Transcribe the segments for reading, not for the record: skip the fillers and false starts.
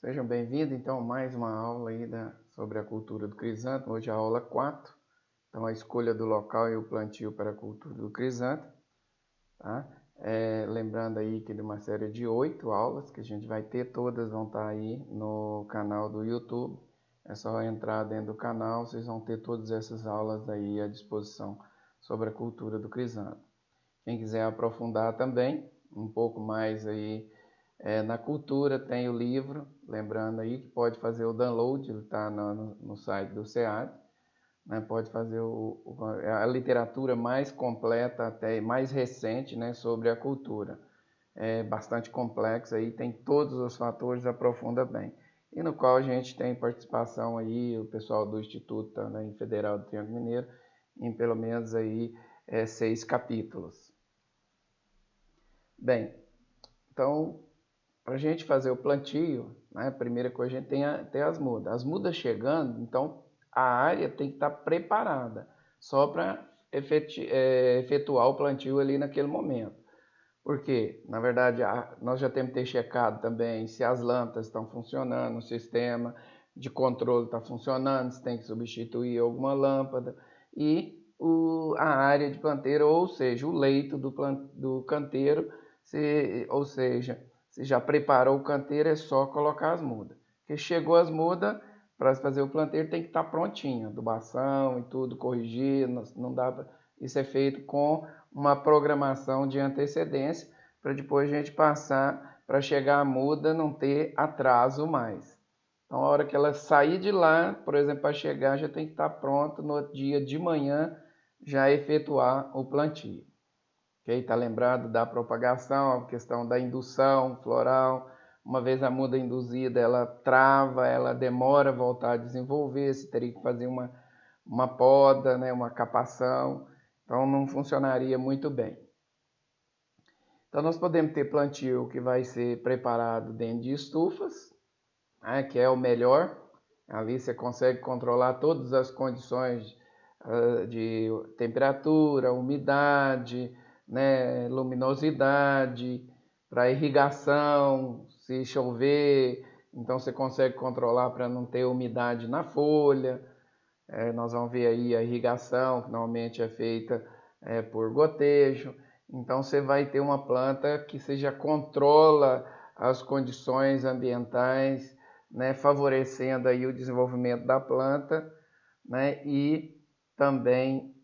Sejam bem-vindos, então, a mais uma aula aí sobre a cultura do crisântemo. Hoje é a aula 4, então a escolha do local e o plantio para a cultura do crisântemo, tá? Lembrando aí que de uma série de 8 aulas que a gente vai ter, todas vão estar aí no canal do YouTube. É só entrar dentro do canal, vocês vão ter todas essas aulas aí à disposição sobre a cultura do crisântemo. Quem quiser aprofundar também, um pouco mais aí na cultura, tem o livro, lembrando aí que pode fazer o download, ele está no site do SEAD, né? Pode fazer a literatura mais completa, até mais recente, né, sobre a cultura. É bastante complexo aí, tem todos os fatores, aprofunda bem. E no qual a gente tem participação aí, o pessoal do Instituto também Federal do Triângulo Mineiro, em pelo menos aí 6 capítulos. Bem, então, para a gente fazer o plantio, né, a primeira coisa a gente tem as mudas. As mudas chegando, então a área tem que estar preparada só para efetuar o plantio ali naquele momento. Porque, na verdade, nós já temos que ter checado também se as lâmpadas estão funcionando, o sistema de controle está funcionando, se tem que substituir alguma lâmpada e a área de planteiro, ou seja, o leito do canteiro, ou seja, se já preparou o canteiro, é só colocar as mudas. Porque chegou as mudas, para fazer o planteiro tem que estar prontinho, adubação e tudo, corrigir, não dá pra, isso é feito com uma programação de antecedência, para depois a gente passar, para chegar a muda, não ter atraso mais. Então, a hora que ela sair de lá, por exemplo, para chegar, já tem que estar pronto no dia de manhã, já efetuar o plantio. Ok? Está lembrado da propagação, a questão da indução floral. Uma vez a muda induzida, ela trava, ela demora a voltar a desenvolver, você teria que fazer uma poda, né, uma capação, então não funcionaria muito bem. Então nós podemos ter plantio que vai ser preparado dentro de estufas, né, que é o melhor. Ali você consegue controlar todas as condições de temperatura, umidade, né, luminosidade, para irrigação, se chover, então você consegue controlar para não ter umidade na folha. Nós vamos ver aí a irrigação, que normalmente é feita por gotejo. Então você vai ter uma planta que você já controla as condições ambientais, né, favorecendo aí o desenvolvimento da planta, né, e também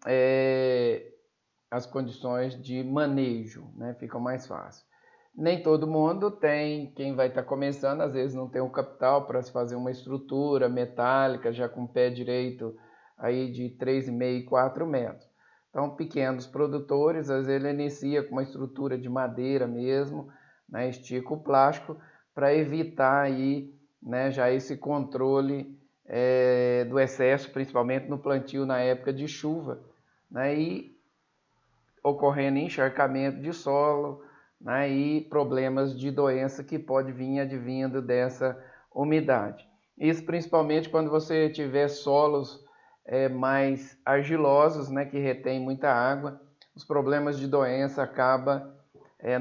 as condições de manejo, né, ficam mais fácil. Nem todo mundo tem, quem vai estar começando, às vezes não tem o capital para se fazer uma estrutura metálica, já com pé direito aí de 3,5 e 4 metros. Então, pequenos produtores, às vezes ele inicia com uma estrutura de madeira mesmo, né, estica o plástico, para evitar aí, né, já esse controle do excesso, principalmente no plantio na época de chuva, né, e ocorrendo encharcamento de solo, né, e problemas de doença que pode vir advindo dessa umidade. Isso principalmente quando você tiver solos mais argilosos, né, que retém muita água, os problemas de doença acabam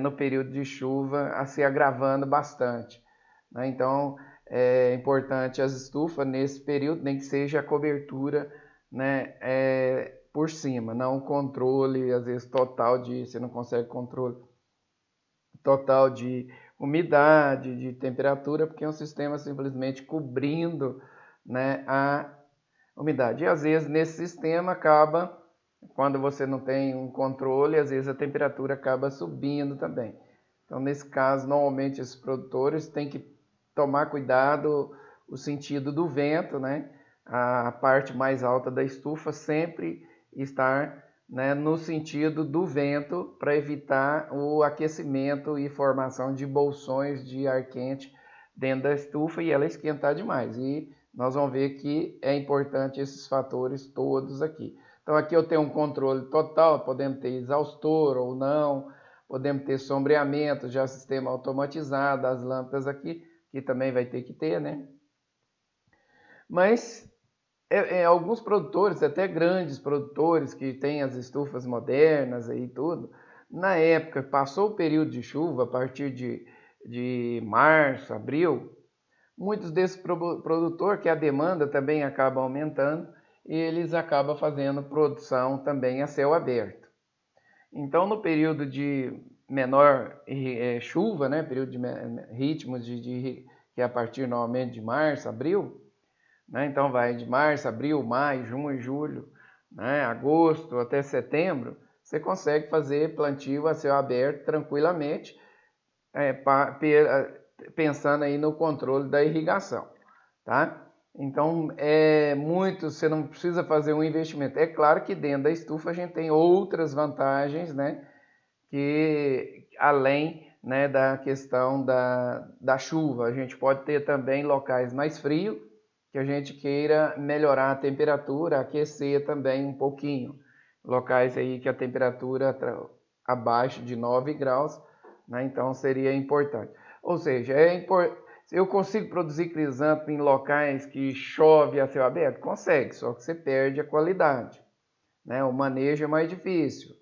no período de chuva a se agravando bastante, né? Então é importante as estufas nesse período, nem que seja a cobertura, né, por cima, não controle, às vezes total você não consegue controle total de umidade, de temperatura, porque é um sistema simplesmente cobrindo, né, a umidade. E às vezes nesse sistema acaba, quando você não tem um controle, às vezes a temperatura acaba subindo também. Então nesse caso, normalmente esses produtores têm que tomar cuidado o sentido do vento, né? A parte mais alta da estufa sempre estar, né, no sentido do vento para evitar o aquecimento e formação de bolsões de ar quente dentro da estufa e ela esquentar demais. E nós vamos ver que é importante esses fatores todos aqui. Então aqui eu tenho um controle total, podemos ter exaustor ou não, podemos ter sombreamento, já sistema automatizado, as lâmpadas aqui, que também vai ter que ter, né? Mas alguns produtores, até grandes produtores que têm as estufas modernas e tudo, na época, passou o período de chuva, a partir de março, abril, muitos desses produtores, que a demanda também acaba aumentando, e eles acabam fazendo produção também a céu aberto. Então, no período de menor chuva, né, período de ritmos que é a partir normalmente de março, abril, né, então vai de março, abril, maio, junho, julho, né, agosto até setembro, você consegue fazer plantio a céu aberto tranquilamente, pensando aí no controle da irrigação, tá? Então, você não precisa fazer um investimento. É claro que dentro da estufa a gente tem outras vantagens, né? Que além, né, da questão da chuva, a gente pode ter também locais mais frios, que a gente queira melhorar a temperatura, aquecer também um pouquinho. Locais aí que a temperatura abaixo de 9 graus, né? Então seria importante. Ou seja, eu consigo produzir crisântemo em locais que chove a céu aberto? Consegue, só que você perde a qualidade, né? O manejo é mais difícil,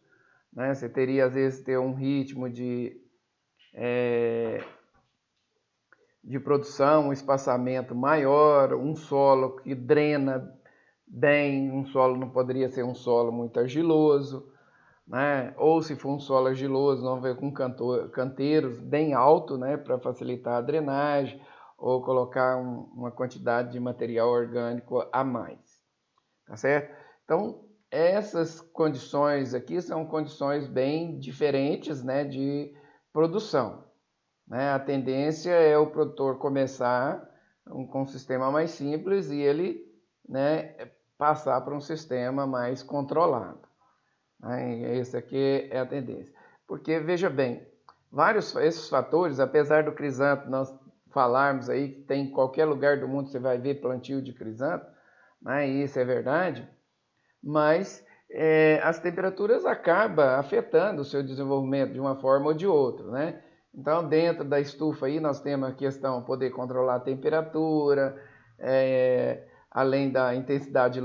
né? Você teria às vezes ter um ritmo de produção, um espaçamento maior, um solo que drena bem, um solo não poderia ser um solo muito argiloso, né? Ou se for um solo argiloso, não vai com canteiros bem alto, né, para facilitar a drenagem, ou colocar uma quantidade de material orgânico a mais, tá certo? Então, essas condições aqui são condições bem diferentes, né, de produção, né? A tendência é o produtor começar com um sistema mais simples e ele, né, passar para um sistema mais controlado. Esse aqui é a tendência. Porque, veja bem, esses fatores, apesar do crisântemo nós falarmos aí que tem em qualquer lugar do mundo você vai ver plantio de crisântemo, né, e isso é verdade, mas as temperaturas acabam afetando o seu desenvolvimento de uma forma ou de outra, né? Então, dentro da estufa aí nós temos a questão de poder controlar a temperatura, além da intensidade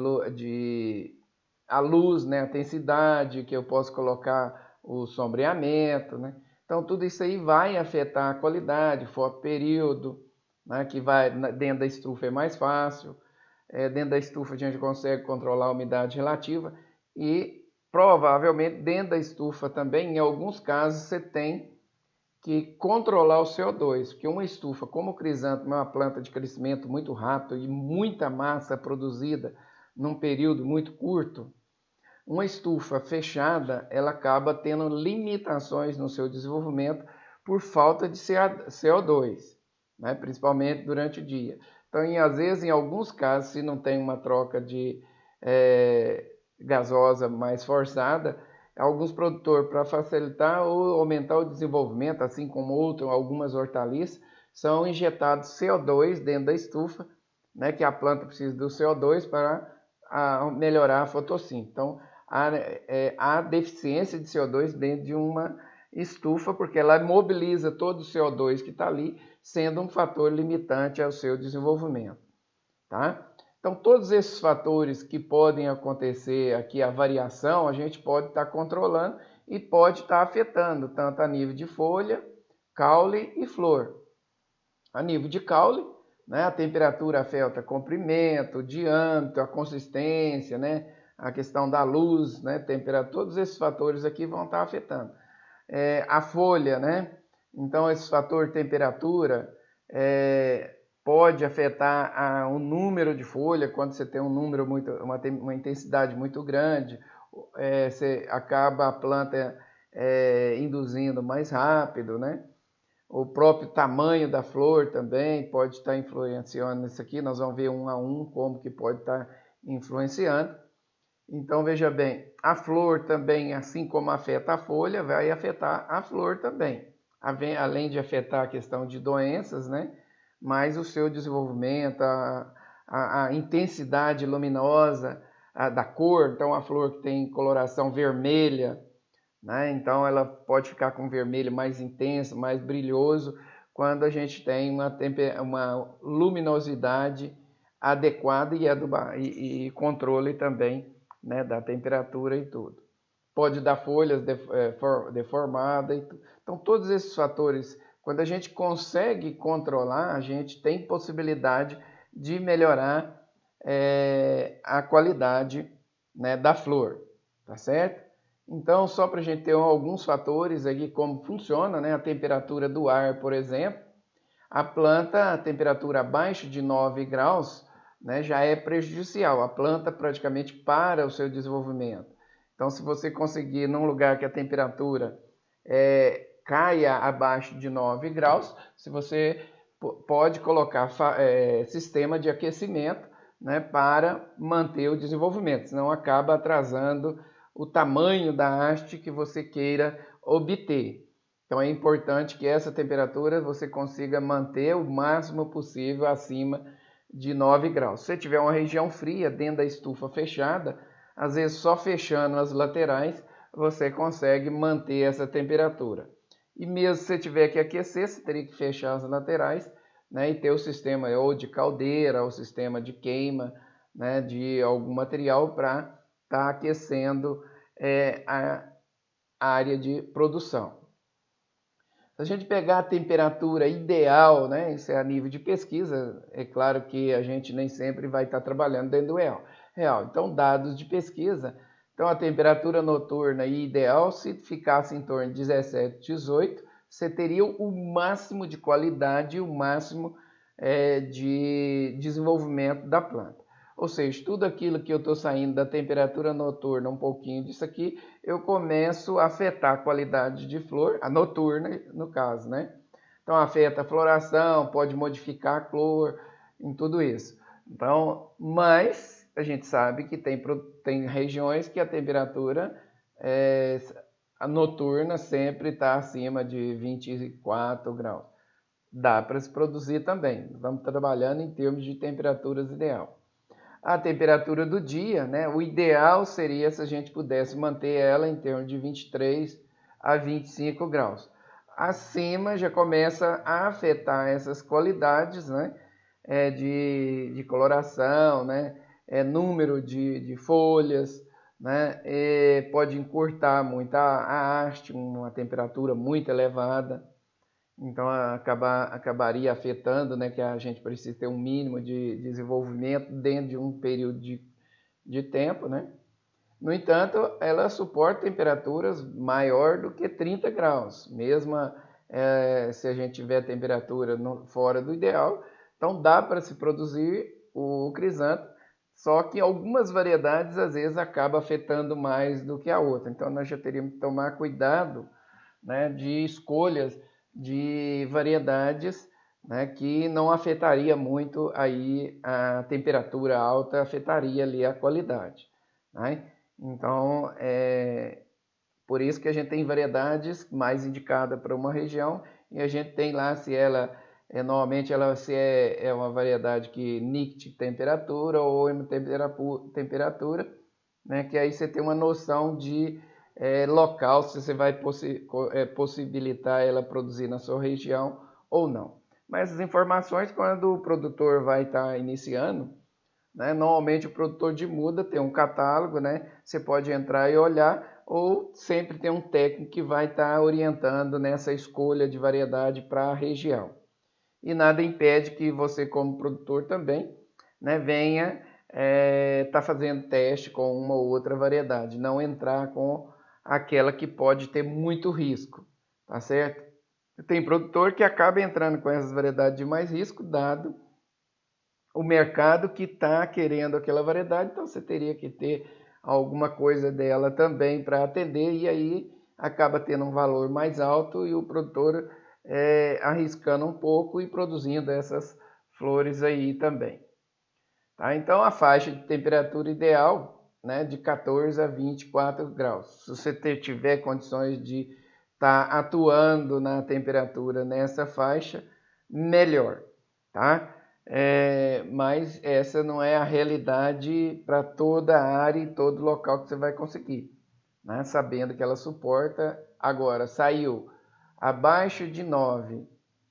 a luz, né, a intensidade, que eu posso colocar o sombreamento, né? Então tudo isso aí vai afetar a qualidade, fotoperíodo, né, que vai dentro da estufa é mais fácil. Dentro da estufa a gente consegue controlar a umidade relativa e provavelmente dentro da estufa também, em alguns casos, você tem que controlar o CO2, porque uma estufa, como o crisântemo é uma planta de crescimento muito rápido e muita massa produzida num período muito curto, uma estufa fechada, ela acaba tendo limitações no seu desenvolvimento por falta de CO2, né? Principalmente durante o dia. Então, às vezes, em alguns casos, se não tem uma troca de gasosa mais forçada, alguns produtores, para facilitar ou aumentar o desenvolvimento, assim como algumas hortaliças, são injetados CO2 dentro da estufa, né? Que a planta precisa do CO2 para melhorar a fotossíntese. Então, há deficiência de CO2 dentro de uma estufa, porque ela mobiliza todo o CO2 que está ali, sendo um fator limitante ao seu desenvolvimento, tá? Então, todos esses fatores que podem acontecer aqui, a variação, a gente pode estar controlando e pode estar afetando, tanto a nível de folha, caule e flor. A nível de caule, né, a temperatura afeta comprimento, o diâmetro, a consistência, né, a questão da luz, né, temperatura, todos esses fatores aqui vão estar afetando. A folha, né, então esse fator temperatura pode afetar o número de folha, quando você tem um número uma intensidade muito grande, você acaba a planta induzindo mais rápido, né? O próprio tamanho da flor também pode estar influenciando nisso aqui. Nós vamos ver um a um como que pode estar influenciando. Então, veja bem, a flor também, assim como afeta a folha, vai afetar a flor também. Além de afetar a questão de doenças, né? Mas o seu desenvolvimento, a intensidade luminosa da cor. Então, a flor que tem coloração vermelha, né? Então ela pode ficar com vermelho mais intenso, mais brilhoso, quando a gente tem uma luminosidade adequada e controle também, né, da temperatura e tudo. Pode dar folhas deformadas. Então todos esses fatores, Quando a gente consegue controlar, a gente tem possibilidade de melhorar a qualidade, né, da flor, tá certo? Então, só para a gente ter alguns fatores aqui como funciona, né, a temperatura do ar, por exemplo, a planta, a temperatura abaixo de 9 graus, né, já é prejudicial, a planta praticamente para o seu desenvolvimento. Então, se você conseguir num lugar que a temperatura caia abaixo de 9 graus, se você pode colocar sistema de aquecimento, né, para manter o desenvolvimento, senão acaba atrasando o tamanho da haste que você queira obter. Então é importante que essa temperatura você consiga manter o máximo possível acima de 9 graus. Se você tiver uma região fria dentro da estufa fechada, às vezes só fechando as laterais você consegue manter essa temperatura. E mesmo se você tiver que aquecer, você teria que fechar as laterais, né, e ter o sistema ou de caldeira, ou sistema de queima, né, de algum material para estar aquecendo a área de produção. Se a gente pegar a temperatura ideal, né, isso é a nível de pesquisa, é claro que a gente nem sempre vai estar trabalhando dentro do real. Então, dados de pesquisa, então a temperatura noturna ideal, se ficasse em torno de 17, 18, você teria o máximo de qualidade e o máximo de desenvolvimento da planta. Ou seja, tudo aquilo que eu estou saindo da temperatura noturna, um pouquinho disso aqui, eu começo a afetar a qualidade de flor, a noturna no caso, né? Então afeta a floração, pode modificar a cor, em tudo isso. Então, mas a gente sabe que tem regiões que a temperatura a noturna sempre está acima de 24 graus. Dá para se produzir também. Estamos trabalhando em termos de temperaturas ideal. A temperatura do dia, né? O ideal seria se a gente pudesse manter ela em torno de 23 a 25 graus. Acima já começa a afetar essas qualidades, né? De coloração, né? Número de folhas, né? Pode encurtar muito a haste, uma temperatura muito elevada. Então acabaria afetando, né, que a gente precisa ter um mínimo de desenvolvimento dentro de um período de tempo, né? No entanto, ela suporta temperaturas maior do que 30 graus, mesmo se a gente tiver temperatura fora do ideal. Então dá para se produzir o crisanto, só que algumas variedades às vezes acaba afetando mais do que a outra. Então nós já teríamos que tomar cuidado, né, de escolhas de variedades, né, que não afetaria muito aí a temperatura alta, afetaria ali a qualidade, né? Então, por isso que a gente tem variedades mais indicadas para uma região e a gente tem lá se ela normalmente ela se é uma variedade que NICT temperatura ou temperatura, né, que aí você tem uma noção de local, se você vai possibilitar ela produzir na sua região ou não. Mas as informações, quando o produtor vai estar iniciando, né, normalmente o produtor de muda tem um catálogo, né, você pode entrar e olhar, ou sempre tem um técnico que vai estar orientando nessa escolha de variedade para a região. E nada impede que você, como produtor também, né, venha tá fazendo teste com uma ou outra variedade, não entrar com aquela que pode ter muito risco, tá certo? Tem produtor que acaba entrando com essas variedades de mais risco, dado o mercado que está querendo aquela variedade, então você teria que ter alguma coisa dela também para atender, e aí acaba tendo um valor mais alto e o produtor arriscando um pouco e produzindo essas flores aí também. Tá? Então a faixa de temperatura ideal, né, de 14 a 24 graus. Se você tiver condições de estar atuando na temperatura nessa faixa, melhor, tá? Mas essa não é a realidade para toda a área e todo local que você vai conseguir, né? Sabendo que ela suporta. Agora, saiu abaixo de 9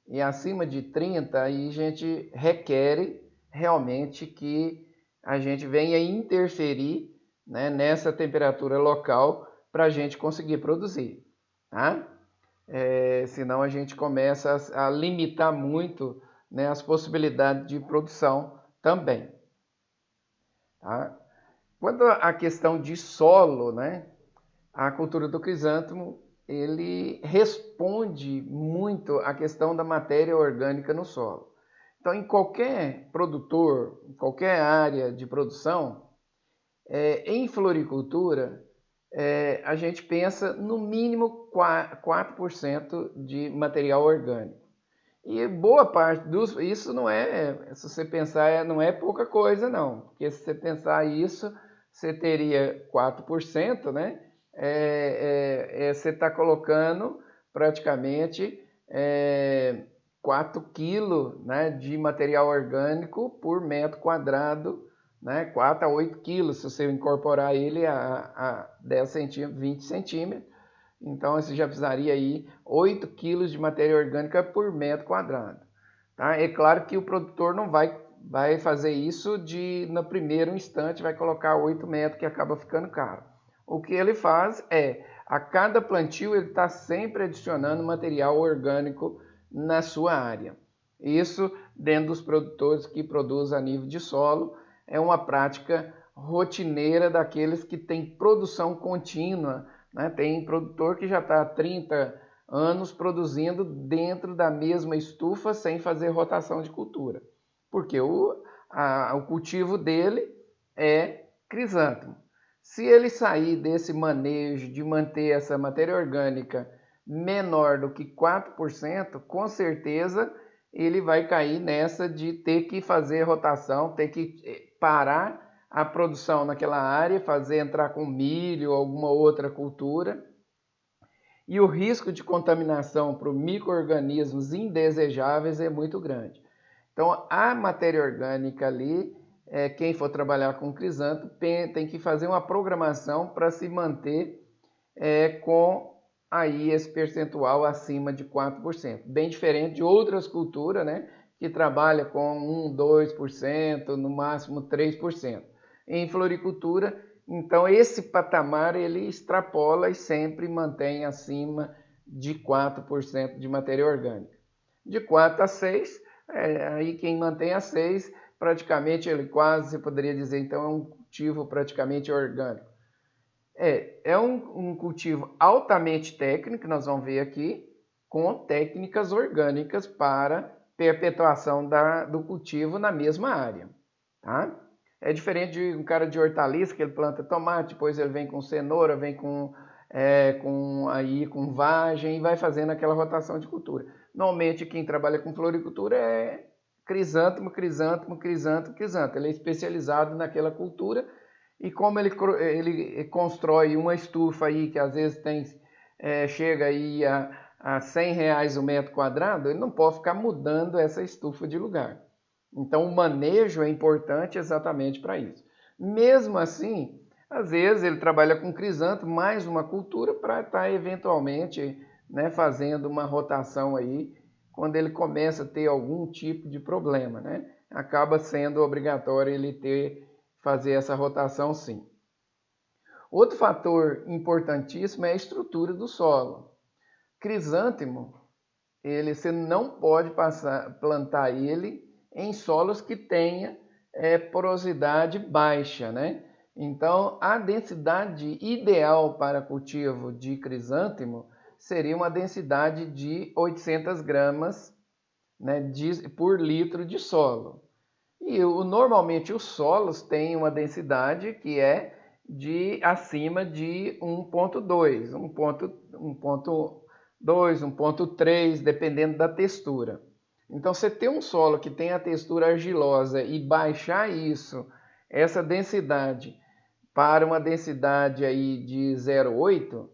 e acima de 30, aí a gente requer realmente que a gente venha interferir, né, nessa temperatura local para a gente conseguir produzir, tá? senão a gente começa a limitar muito, né, as possibilidades de produção também. Tá? Quanto à questão de solo, né, a cultura do crisântemo ele responde muito à questão da matéria orgânica no solo. Então, em qualquer produtor, em qualquer área de produção, em floricultura, a gente pensa no mínimo 4% de material orgânico. E boa parte dos. Isso não é. Se você pensar, não é pouca coisa, não. Porque se você pensar isso, você teria 4%, né? Você está colocando praticamente 4 quilos, né, de material orgânico por metro quadrado, né? 4 a 8 quilos, se você incorporar ele a 10 centímetros, 20 centímetros. Então, você já precisaria aí 8 quilos de matéria orgânica por metro quadrado. Tá? É claro que o produtor não vai fazer isso no primeiro instante, vai colocar 8 metros, que acaba ficando caro. O que ele faz a cada plantio, ele está sempre adicionando material orgânico na sua área. Isso, dentro dos produtores que produzem a nível de solo, é uma prática rotineira daqueles que têm produção contínua, né? Tem produtor que já está há 30 anos produzindo dentro da mesma estufa sem fazer rotação de cultura. Porque o cultivo dele é crisântemo. Se ele sair desse manejo de manter essa matéria orgânica menor do que 4%, com certeza ele vai cair nessa de ter que fazer rotação, ter que parar a produção naquela área, fazer entrar com milho ou alguma outra cultura. E o risco de contaminação para micro-organismos indesejáveis é muito grande. Então, a matéria orgânica ali, quem for trabalhar com crisântemo tem que fazer uma programação para se manter com aí esse percentual acima de 4%. Bem diferente de outras culturas, né, que trabalha com 1, 2%, no máximo 3%. Em floricultura, então esse patamar ele extrapola e sempre mantém acima de 4% de matéria orgânica. De 4 a 6, aí quem mantém a 6, praticamente ele quase, você poderia dizer, então é um cultivo praticamente orgânico. É um cultivo altamente técnico, nós vamos ver aqui, com técnicas orgânicas para perpetuação do cultivo na mesma área. Tá? É diferente de um cara de hortaliça, que ele planta tomate, depois ele vem com cenoura, vem com vagem e vai fazendo aquela rotação de cultura. Normalmente quem trabalha com floricultura é crisântemo, crisântemo, crisântemo, crisântemo. Ele é especializado naquela cultura e como ele constrói uma estufa aí que às vezes chega aí a R$100 o metro quadrado, ele não pode ficar mudando essa estufa de lugar. Então o manejo é importante exatamente para isso. Mesmo assim, às vezes ele trabalha com crisântemo, mais uma cultura para estar eventualmente, né, fazendo uma rotação aí, quando ele começa a ter algum tipo de problema, né? Acaba sendo obrigatório ele fazer essa rotação sim. Outro fator importantíssimo é a estrutura do solo. Crisântemo, você não pode plantar ele em solos que tenha porosidade baixa, né? Então, a densidade ideal para cultivo de crisântemo seria uma densidade de 800 gramas, né, por litro de solo. E normalmente os solos têm uma densidade que é acima de 1,2, 1,2, 1,3, dependendo da textura. Então, você ter um solo que tem a textura argilosa e baixar essa densidade para uma densidade aí de 0,8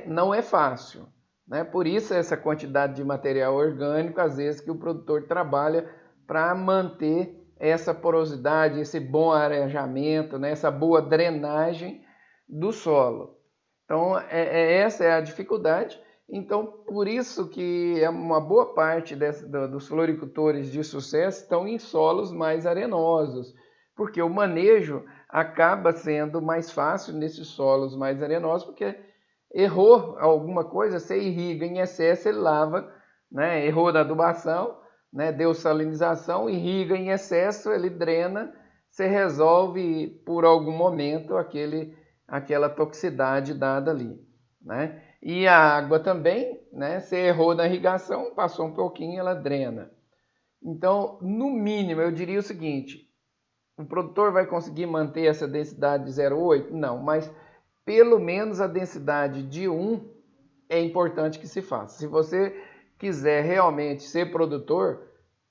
não é fácil, né? Por isso essa quantidade de material orgânico, às vezes, que o produtor trabalha para manter essa porosidade, esse bom arejamento, né? Essa boa drenagem do solo. Então, essa é a dificuldade. Então, por isso que uma boa parte dos floricultores de sucesso estão em solos mais arenosos, porque o manejo acaba sendo mais fácil nesses solos mais arenosos, porque Errou alguma coisa, você irriga em excesso, ele lava, né? Errou na adubação, né? Deu salinização, irriga em excesso, ele drena, você resolve por algum momento aquela toxicidade dada ali, né? E a água também, né? Você errou na irrigação, passou um pouquinho, ela drena. Então, no mínimo, eu diria o seguinte: o produtor vai conseguir manter essa densidade de 0,8? Não, mas pelo menos a densidade de 1 é importante que se faça. Se você quiser realmente ser produtor,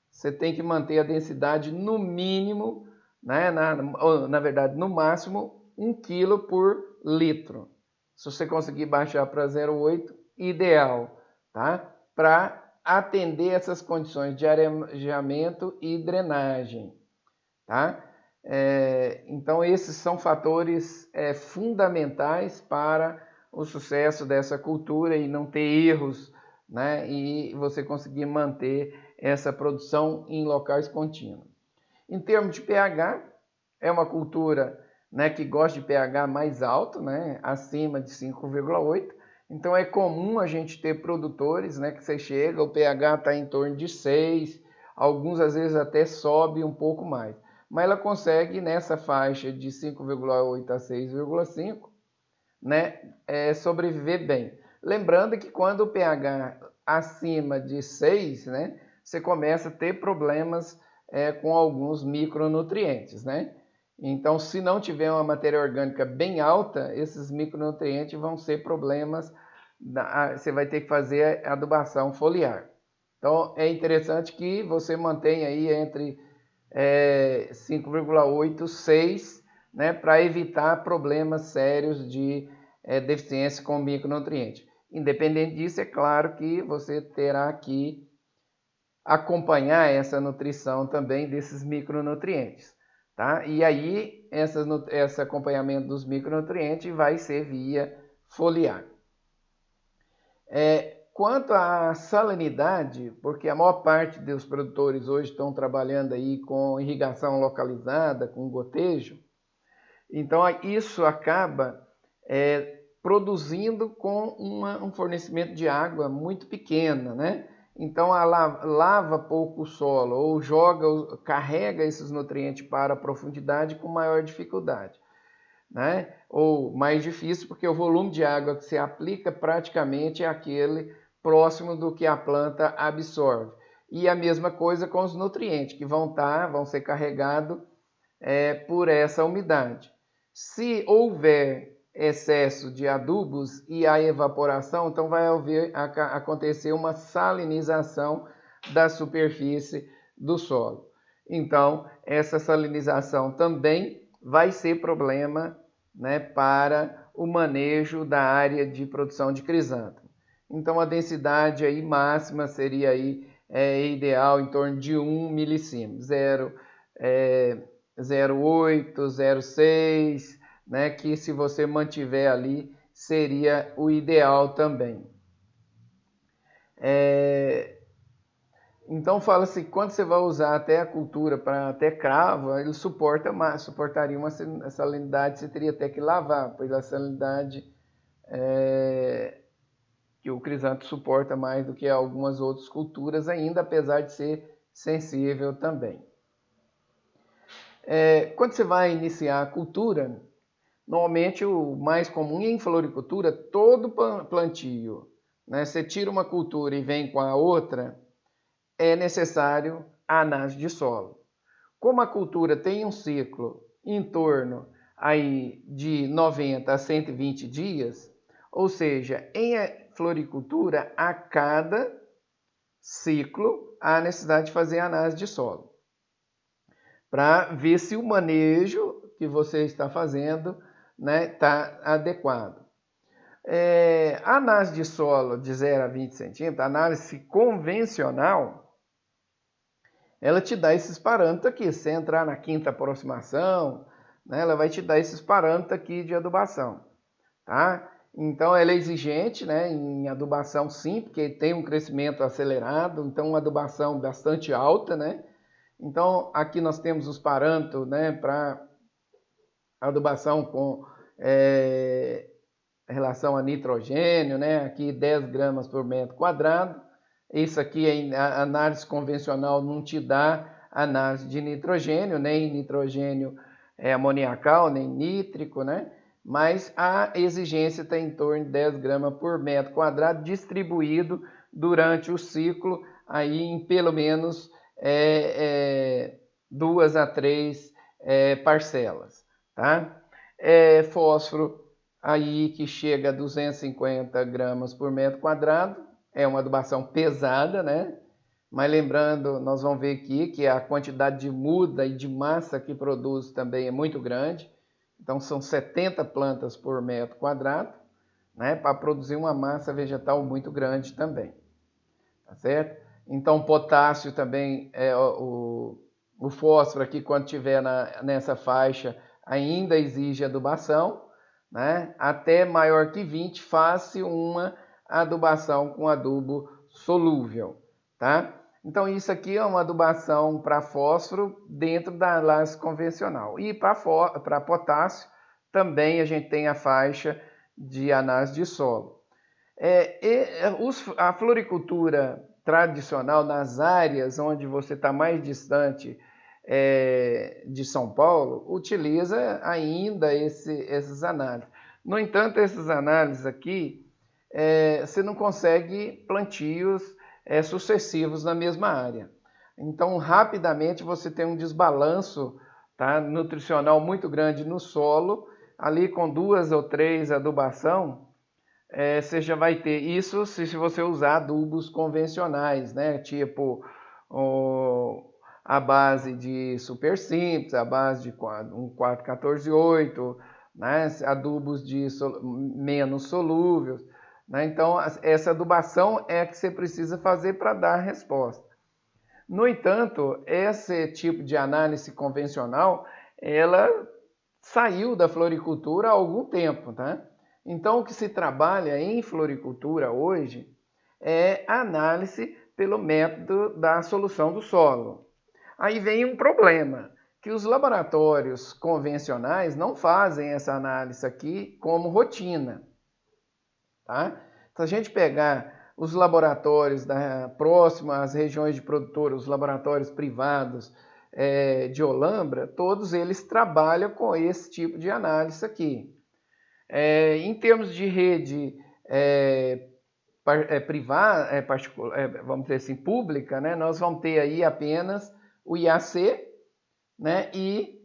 você tem que manter a densidade no mínimo, né, na verdade, no máximo 1 kg por litro. Se você conseguir baixar para 0,8, ideal, tá? Para atender essas condições de areamento e drenagem, tá? Então, esses são fatores fundamentais para o sucesso dessa cultura e não ter erros, né? E você conseguir manter essa produção em locais contínuos. Em termos de pH, é uma cultura, né, que gosta de pH mais alto, né, acima de 5,8. Então é comum a gente ter produtores, né, que você chega, o pH está em torno de 6, alguns às vezes até sobe um pouco mais. Mas ela consegue nessa faixa de 5,8 a 6,5, né, sobreviver bem. Lembrando que quando o pH acima de 6, né, você começa a ter problemas com alguns micronutrientes, né? Então, se não tiver uma matéria orgânica bem alta, esses micronutrientes vão ser problemas, você vai ter que fazer a adubação foliar. Então, é interessante que você mantenha aí entre 5,8 e 6, né, para evitar problemas sérios de deficiência com micronutrientes. Independente disso, é claro que você terá que acompanhar essa nutrição também desses micronutrientes, tá? E aí, esse acompanhamento dos micronutrientes vai ser via foliar. Quanto à salinidade, porque a maior parte dos produtores hoje estão trabalhando aí com irrigação localizada, com gotejo, então isso acaba produzindo com um fornecimento de água muito pequena, né? Então lava pouco o solo ou carrega esses nutrientes para a profundidade com maior dificuldade, né? Ou mais difícil porque o volume de água que se aplica praticamente é aquele próximo do que a planta absorve. E a mesma coisa com os nutrientes que vão ser carregados por essa umidade. Se houver excesso de adubos e a evaporação, então vai acontecer uma salinização da superfície do solo. Então, essa salinização também vai ser problema, né, para o manejo da área de produção de crisântemo. Então, a densidade aí máxima seria aí, ideal em torno de 1 milissímetro, 0,8, 0,6, né, que se você mantiver ali seria o ideal também. Então fala-se que quando você vai usar até a cultura para até cravo, ele suportaria uma salinidade, você teria até que lavar, pois a salinidade que o crisântemo suporta mais do que algumas outras culturas ainda, apesar de ser sensível também. Quando você vai iniciar a cultura, normalmente o mais comum em floricultura, todo plantio, né, você tira uma cultura e vem com a outra, é necessário a análise de solo. Como a cultura tem um ciclo em torno aí de 90 a 120 dias, ou seja, em floricultura, a cada ciclo há necessidade de fazer a análise de solo, para ver se o manejo que você está fazendo, né, está adequado. A análise de solo de 0 a 20 centímetros, a análise convencional, ela te dá esses parâmetros aqui. Se você entrar na quinta aproximação, né, ela vai te dar esses parâmetros aqui de adubação, tá? Então ela é exigente, né, em adubação sim, porque tem um crescimento acelerado, então uma adubação bastante alta, né? Então aqui nós temos os parâmetros, né, para adubação com relação a nitrogênio, né? Aqui 10 gramas por metro quadrado. Isso aqui, a análise convencional não te dá análise de nitrogênio, nem nitrogênio amoniacal, nem nítrico, né? Mas a exigência está em torno de 10 gramas por metro quadrado, distribuído durante o ciclo, aí em pelo menos 2 a 3 parcelas, tá? Fósforo aí que chega a 250 gramas por metro quadrado, é uma adubação pesada, né? Mas lembrando, nós vamos ver aqui que a quantidade de muda e de massa que produz também é muito grande. Então são 70 plantas por metro quadrado, né? Para produzir uma massa vegetal muito grande também, tá certo? Então potássio também, o fósforo aqui quando tiver nessa faixa ainda exige adubação, né? Até maior que 20 faz-se uma adubação com adubo solúvel, tá? Então isso aqui é uma adubação para fósforo dentro da análise convencional. E para potássio também a gente tem a faixa de análise de solo. A floricultura tradicional nas áreas onde você está mais distante de São Paulo, utiliza ainda essas análises. No entanto, essas análises aqui, você não consegue plantios sucessivos na mesma área. Então, rapidamente você tem um desbalanço, tá, nutricional muito grande no solo, ali com 2 ou 3 adubação, você já vai ter isso se você usar adubos convencionais, né? Tipo a base de super simples, a base de 4,14,8, né? Adubos de menos solúveis, né? Então essa adubação é a que você precisa fazer para dar a resposta. No entanto, esse tipo de análise convencional, ela saiu da floricultura há algum tempo, tá? Então, o que se trabalha em floricultura hoje é a análise pelo método da solução do solo. Aí vem um problema, que os laboratórios convencionais não fazem essa análise aqui como rotina, tá? Se a gente pegar os laboratórios próximos às regiões de produtora, os laboratórios privados de Olambra, todos eles trabalham com esse tipo de análise aqui. Em termos de rede privada, vamos dizer assim, pública, né, nós vamos ter aí apenas o IAC, né, e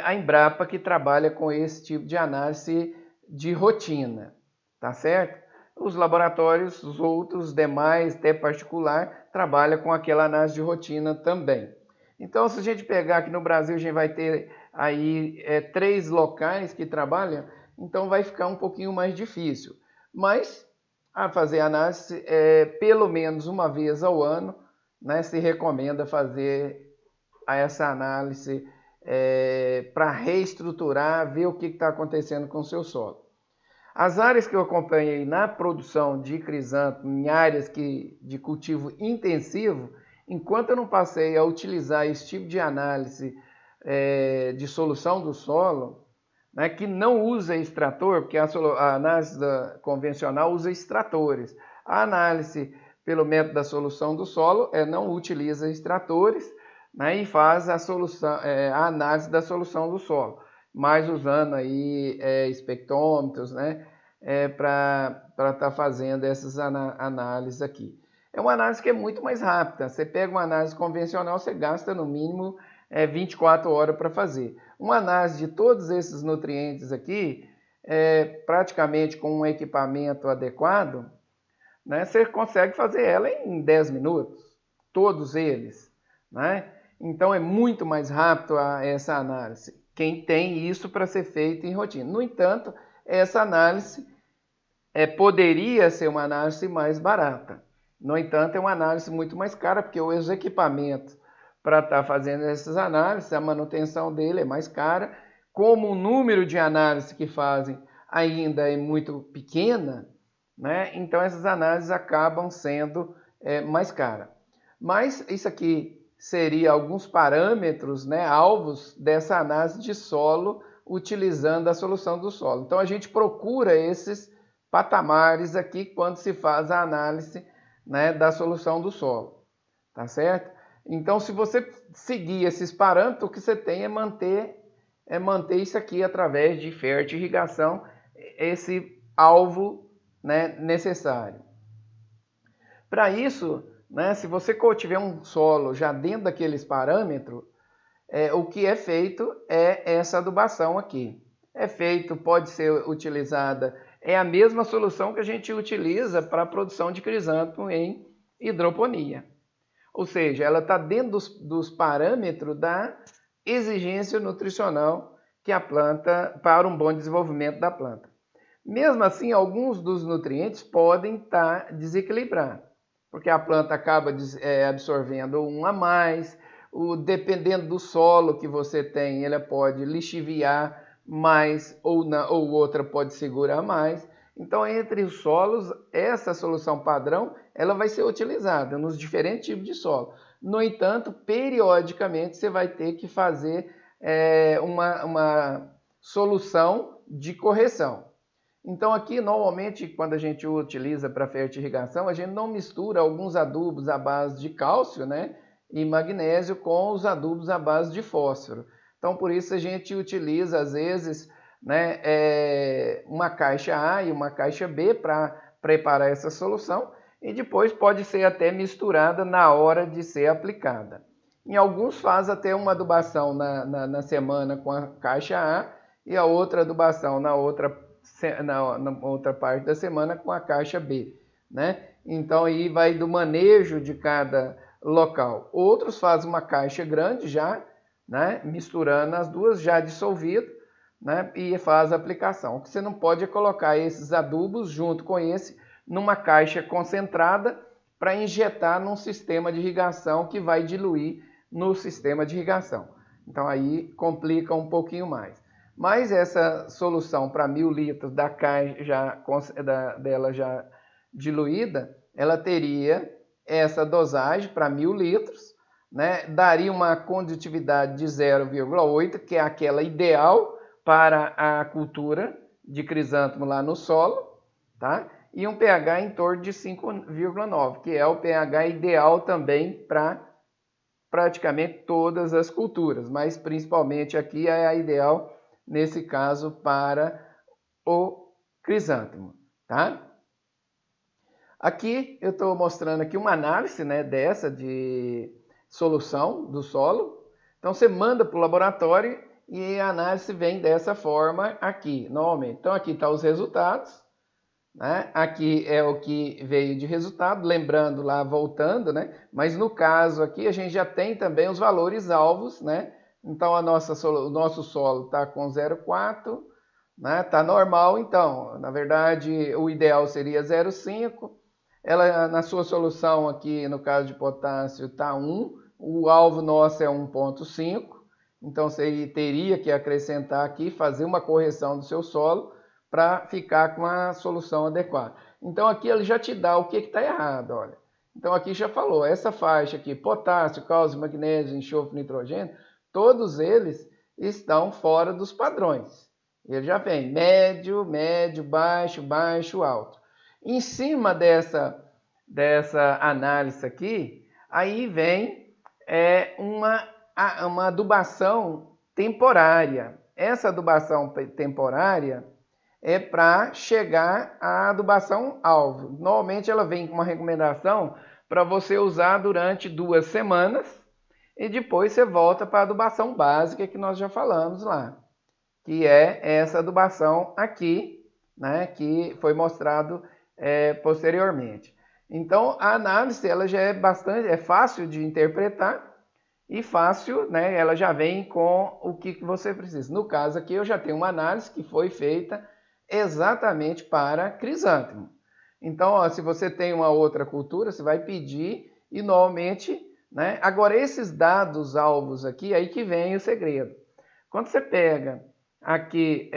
a Embrapa, que trabalha com esse tipo de análise de rotina, tá certo? Os laboratórios, os outros demais, até particular, trabalham com aquela análise de rotina também. Então, se a gente pegar aqui no Brasil, a gente vai ter aí 3 locais que trabalham, então vai ficar um pouquinho mais difícil. Mas, a fazer análise pelo menos uma vez ao ano, né, se recomenda fazer essa análise para reestruturar, ver o que está acontecendo com o seu solo. As áreas que eu acompanhei na produção de crisântemo, em áreas de cultivo intensivo, enquanto eu não passei a utilizar esse tipo de análise de solução do solo, né, que não usa extrator, porque a análise convencional usa extratores. A análise pelo método da solução do solo não utiliza extratores, né, e faz a análise da solução do solo, mas usando aí espectrômetros, né, para estar fazendo essas análises aqui. É uma análise que é muito mais rápida. Você pega uma análise convencional, você gasta no mínimo 24 horas para fazer. Uma análise de todos esses nutrientes aqui, praticamente com um equipamento adequado, né, você consegue fazer ela em 10 minutos, todos eles, né? Então é muito mais rápido essa análise. Quem tem isso para ser feito em rotina. No entanto, essa análise poderia ser uma análise mais barata. No entanto, é uma análise muito mais cara, porque os equipamentos para estar fazendo essas análises, a manutenção dele é mais cara. Como o número de análises que fazem ainda é muito pequena, né? Então essas análises acabam sendo mais caras. Mas isso aqui seria alguns parâmetros, né, alvos dessa análise de solo utilizando a solução do solo. Então a gente procura esses patamares aqui quando se faz a análise, né, da solução do solo, tá certo? Então, se você seguir esses parâmetros, o que você tem é manter isso aqui através de fertirrigação, esse alvo, né, necessário. Para isso, né, se você tiver um solo já dentro daqueles parâmetros, o que é feito é essa adubação aqui. Pode ser utilizada, é a mesma solução que a gente utiliza para a produção de crisântemo em hidroponia. Ou seja, ela está dentro dos parâmetros da exigência nutricional que a planta, para um bom desenvolvimento da planta. Mesmo assim, alguns dos nutrientes podem estar desequilibrados, porque a planta acaba absorvendo um a mais, dependendo do solo que você tem, ela pode lixiviar mais ou outra pode segurar mais. Então, entre os solos, essa solução padrão ela vai ser utilizada nos diferentes tipos de solo. No entanto, periodicamente você vai ter que fazer uma solução de correção. Então aqui, normalmente, quando a gente utiliza para fertirrigação, a gente não mistura alguns adubos à base de cálcio, né, e magnésio com os adubos à base de fósforo. Então, por isso a gente utiliza, às vezes, né, uma caixa A e uma caixa B para preparar essa solução e depois pode ser até misturada na hora de ser aplicada. Em alguns faz até uma adubação na semana com a caixa A e a outra adubação na outra parte da semana com a caixa B, né? Então aí vai do manejo de cada local. Outros fazem uma caixa grande já, né? Misturando as duas já dissolvido, né? E faz a aplicação. O que você não pode é colocar esses adubos junto com esse numa caixa concentrada para injetar num sistema de irrigação que vai diluir no sistema de irrigação. Então aí complica um pouquinho mais. Mas essa solução para 1.000 litros da caixa dela já diluída, ela teria essa dosagem para 1.000 litros, né? Daria uma condutividade de 0,8, que é aquela ideal para a cultura de crisântemo lá no solo, tá? E um pH em torno de 5,9, que é o pH ideal também para praticamente todas as culturas, mas principalmente aqui é a ideal nesse caso para o crisântemo, tá? Aqui eu estou mostrando aqui uma análise, né, dessa de solução do solo. Então você manda para o laboratório e a análise vem dessa forma aqui, normalmente. Então aqui estão os resultados, né? Aqui é o que veio de resultado, lembrando lá, voltando, né? Mas no caso aqui a gente já tem também os valores alvos, né? Então o nosso solo está com 0,4, né? Está normal, então, na verdade, o ideal seria 0,5. Ela, na sua solução aqui, no caso de potássio, está 1. O alvo nosso é 1,5. Então você teria que acrescentar aqui, fazer uma correção do seu solo para ficar com a solução adequada. Então aqui ele já te dá o que está errado, olha. Então aqui já falou, essa faixa aqui, potássio, cálcio, magnésio, enxofre, nitrogênio, todos eles estão fora dos padrões. Ele já vem médio, médio, baixo, baixo, alto. Em cima dessa análise aqui, aí vem uma adubação temporária. Essa adubação temporária é para chegar à adubação alvo. Normalmente ela vem com uma recomendação para você usar durante 2 semanas e depois você volta para a adubação básica que nós já falamos lá, que é essa adubação aqui, né, que foi mostrado posteriormente. Então a análise ela já é fácil de interpretar e fácil, né, ela já vem com o que você precisa. No caso aqui eu já tenho uma análise que foi feita exatamente para crisântemo. Então, ó, se você tem uma outra cultura, você vai pedir e normalmente, né? Agora, esses dados alvos aqui, aí que vem o segredo. Quando você pega aqui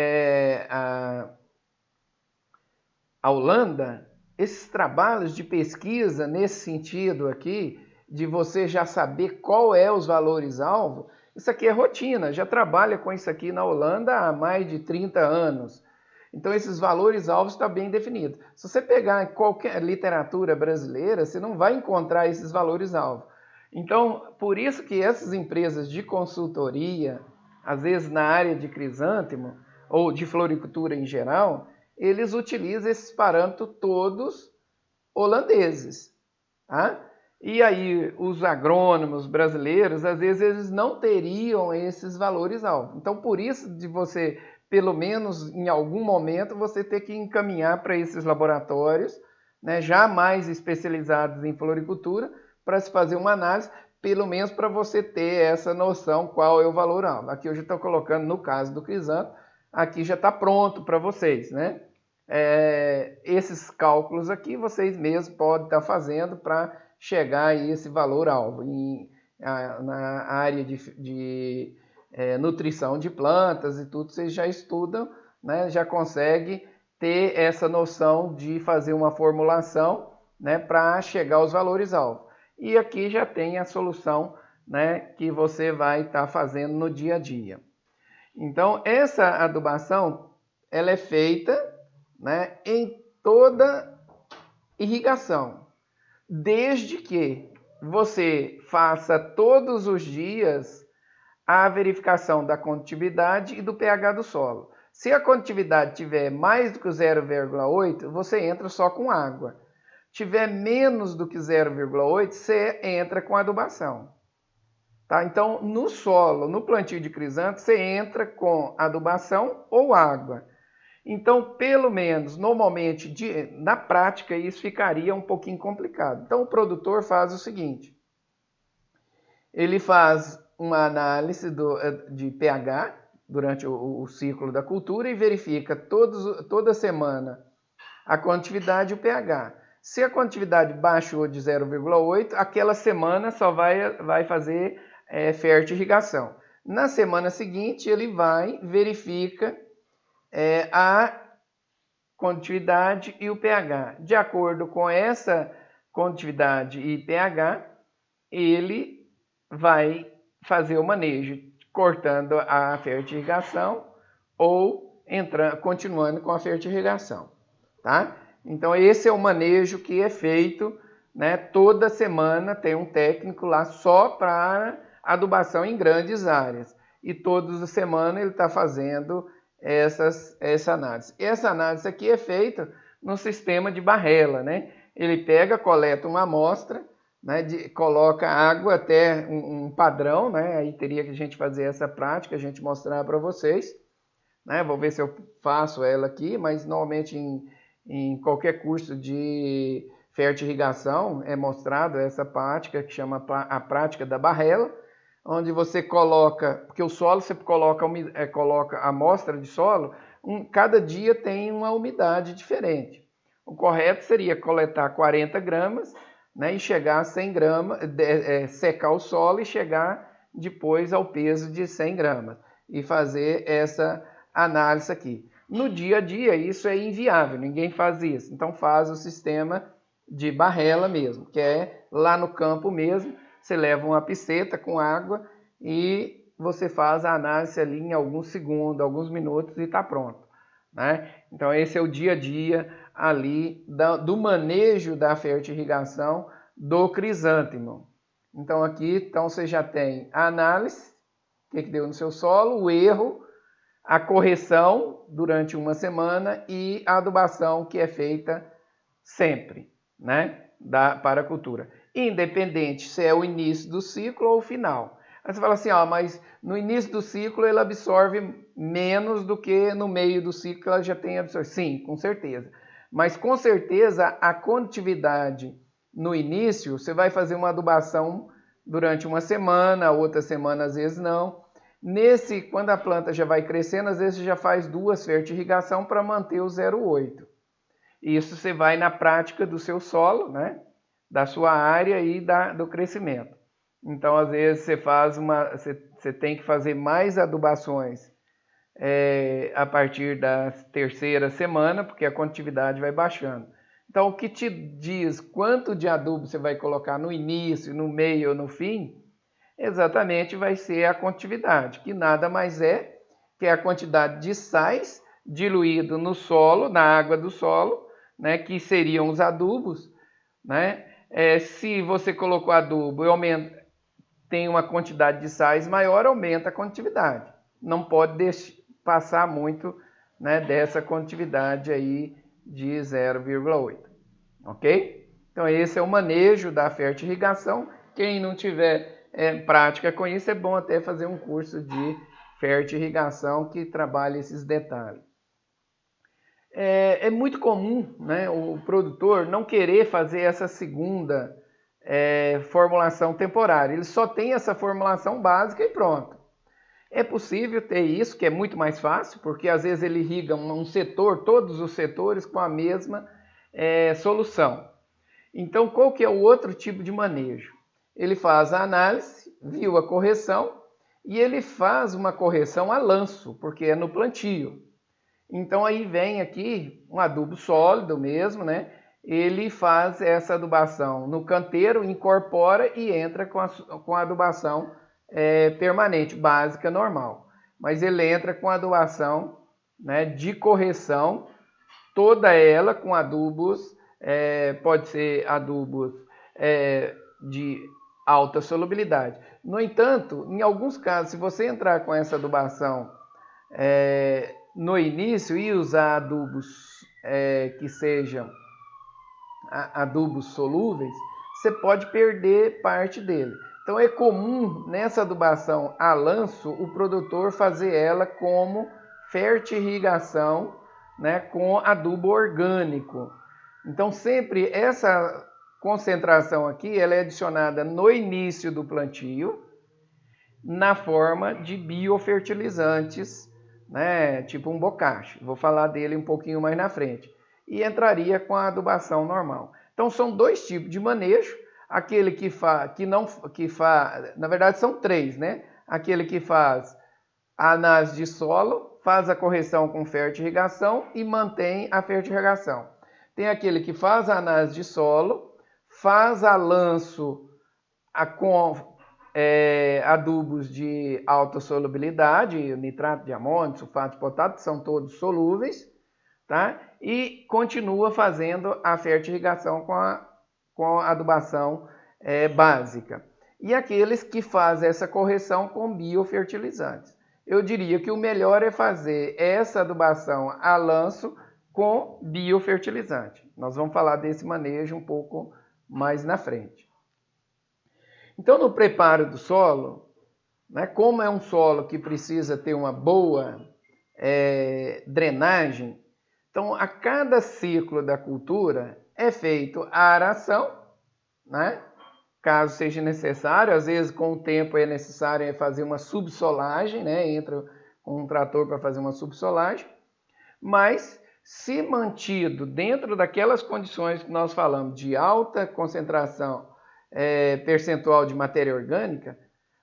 a Holanda, esses trabalhos de pesquisa nesse sentido aqui, de você já saber qual é os valores alvo, Isso aqui é rotina, já trabalha com isso aqui na Holanda há mais de 30 anos. Então, esses valores-alvos estão bem definidos. Se você pegar qualquer literatura brasileira, você não vai encontrar esses valores-alvos. Então, por isso que essas empresas de consultoria, às vezes na área de crisântemo, ou de floricultura em geral, eles utilizam esses parâmetros todos holandeses. Tá? E aí, os agrônomos brasileiros, às vezes, eles não teriam esses valores-alvo. Então, por isso, de você, pelo menos em algum momento, você ter que encaminhar para esses laboratórios, né, já mais especializados em floricultura, para se fazer uma análise, pelo menos para você ter essa noção qual é o valor-alvo. Aqui eu já estou colocando, no caso do crisântemo, aqui já está pronto para vocês, né? Esses cálculos aqui vocês mesmos podem estar fazendo para chegar a esse valor-alvo. Na área de nutrição de plantas e tudo, vocês já estudam, né? Já conseguem ter essa noção de fazer uma formulação, né? Para chegar aos valores-alvo. E aqui já tem a solução, né? Que você vai estar fazendo no dia a dia. Então, essa adubação, ela é feita, né, em toda irrigação, desde que você faça todos os dias a verificação da condutividade e do pH do solo. Se a condutividade tiver mais do que 0,8, você entra só com água. Tiver menos do que 0,8, você entra com adubação. Tá? Então, no solo, no plantio de crisântemo, você entra com adubação ou água. Então, pelo menos, normalmente, na prática, isso ficaria um pouquinho complicado. Então, o produtor faz o seguinte, ele faz uma análise de pH durante o ciclo da cultura e verifica toda semana a condutividade e o pH. Se a condutividade baixou de 0,8, aquela semana só vai fazer fertirrigação. Na semana seguinte, ele verifica a condutividade e o pH. De acordo com essa condutividade e pH, ele vai fazer o manejo, cortando a fertirrigação ou continuando com a fertirrigação. Tá? Então, esse é o manejo que é feito, né? Toda semana tem um técnico lá só para adubação em grandes áreas. E todas as semanas ele está fazendo essa análise. Essa análise aqui é feita no sistema de barrela, né? Ele coleta uma amostra, né? Coloca água até um padrão, né? Aí teria que a gente fazer essa prática, a gente mostrar para vocês, né? Vou ver se eu faço ela aqui, mas normalmente em qualquer curso de fertirrigação é mostrado essa prática que chama a prática da barrela, onde você coloca, porque o solo você coloca a amostra de solo, cada dia tem uma umidade diferente. O correto seria coletar 40 gramas, né, e chegar a 100 gramas, secar o solo e chegar depois ao peso de 100 gramas e fazer essa análise aqui. No dia a dia isso é inviável, ninguém faz isso, então faz o sistema de barrela mesmo, que é lá no campo mesmo. Você leva uma piceta com água e você faz a análise ali em alguns segundos, alguns minutos e está pronto, né? Então esse é o dia a dia ali do manejo da fertirrigação do crisântemo. Então aqui você já tem a análise, o que deu no seu solo, o erro, a correção durante uma semana e a adubação que é feita sempre, né, para a cultura. Independente se é o início do ciclo ou o final. Aí você fala assim, mas no início do ciclo ele absorve menos do que no meio do ciclo ela já tem absorvido. Sim, com certeza. Mas com certeza a condutividade no início, você vai fazer uma adubação durante uma semana, outra semana às vezes não. Quando a planta já vai crescendo, às vezes você já faz 2 fertirrigação para manter o 0,8. Isso você vai na prática do seu solo, né? Da sua área e do crescimento. Então, às vezes, você tem que fazer mais adubações a partir da terceira semana, porque a condutividade vai baixando. Então, o que te diz quanto de adubo você vai colocar no início, no meio ou no fim, exatamente vai ser a condutividade, que nada mais é que a quantidade de sais diluído no solo, na água do solo, né, que seriam os adubos, né? Se você colocou adubo e tem uma quantidade de sais maior, aumenta a condutividade. Não pode passar muito, né, dessa condutividade aí de 0,8, ok? Então esse é o manejo da fertirrigação. Quem não tiver prática com isso, é bom até fazer um curso de fertirrigação que trabalha esses detalhes. É muito comum, né, o produtor não querer fazer essa segunda formulação temporária. Ele só tem essa formulação básica e pronto. É possível ter isso, que é muito mais fácil, porque às vezes ele irriga um setor, todos os setores com a mesma solução. Então, qual que é o outro tipo de manejo? Ele faz a análise, viu a correção, e ele faz uma correção a lanço, porque é no plantio. Então aí vem aqui um adubo sólido mesmo, né? Ele faz essa adubação no canteiro, incorpora e entra com a adubação permanente, básica, normal. Mas ele entra com a adubação, né, de correção, toda ela com adubos, pode ser adubos de alta solubilidade. No entanto, em alguns casos, se você entrar com essa adubação no início e usar adubos que sejam adubos solúveis, você pode perder parte dele. Então é comum nessa adubação a lanço o produtor fazer ela como fertirrigação, né, com adubo orgânico. Então sempre essa concentração aqui ela é adicionada no início do plantio na forma de biofertilizantes, né, tipo um bocache. Vou falar dele um pouquinho mais na frente. E entraria com a adubação normal. Então são dois tipos de manejo. Aquele na verdade são três, né? Aquele que faz a análise de solo, faz a correção com fertirrigação e mantém a fertirrigação. Tem aquele que faz a análise de solo, faz a lanço com adubos de alta solubilidade, nitrato de amônio, sulfato de potássio, que são todos solúveis, tá? E continua fazendo a fertirrigação com a adubação básica. E aqueles que fazem essa correção com biofertilizantes. Eu diria que o melhor é fazer essa adubação a lanço com biofertilizante. Nós vamos falar desse manejo um pouco mais na frente. Então, no preparo do solo, né, como é um solo que precisa ter uma boa drenagem, então a cada ciclo da cultura é feito a aração, né, caso seja necessário. Às vezes com o tempo é necessário fazer uma subsolagem, né, entra com um trator para fazer uma subsolagem, mas se mantido dentro daquelas condições que nós falamos de alta concentração percentual de matéria orgânica,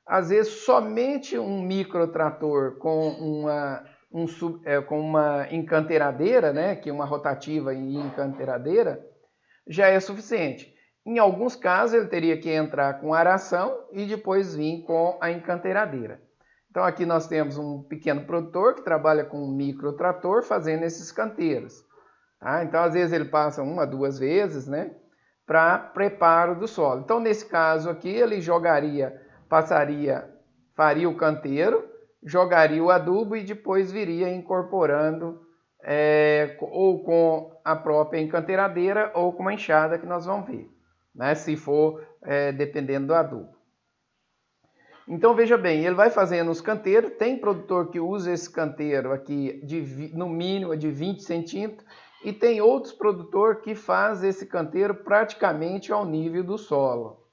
às vezes somente um microtrator com uma encanteiradeira, né, que é uma rotativa e encanteiradeira, já é suficiente. Em alguns casos ele teria que entrar com aração e depois vir com a encanteiradeira. Então aqui nós temos um pequeno produtor que trabalha com um microtrator fazendo esses canteiros. Tá? Então às vezes ele passa uma, duas vezes, né, para preparo do solo. Então nesse caso aqui ele faria o canteiro, jogaria o adubo e depois viria incorporando ou com a própria encanteiradeira ou com uma enxada que nós vamos ver, né, se for dependendo do adubo. Então veja bem, ele vai fazendo os canteiros, tem produtor que usa esse canteiro aqui no mínimo de 20 centímetros e tem outros produtor que faz esse canteiro praticamente ao nível do solo.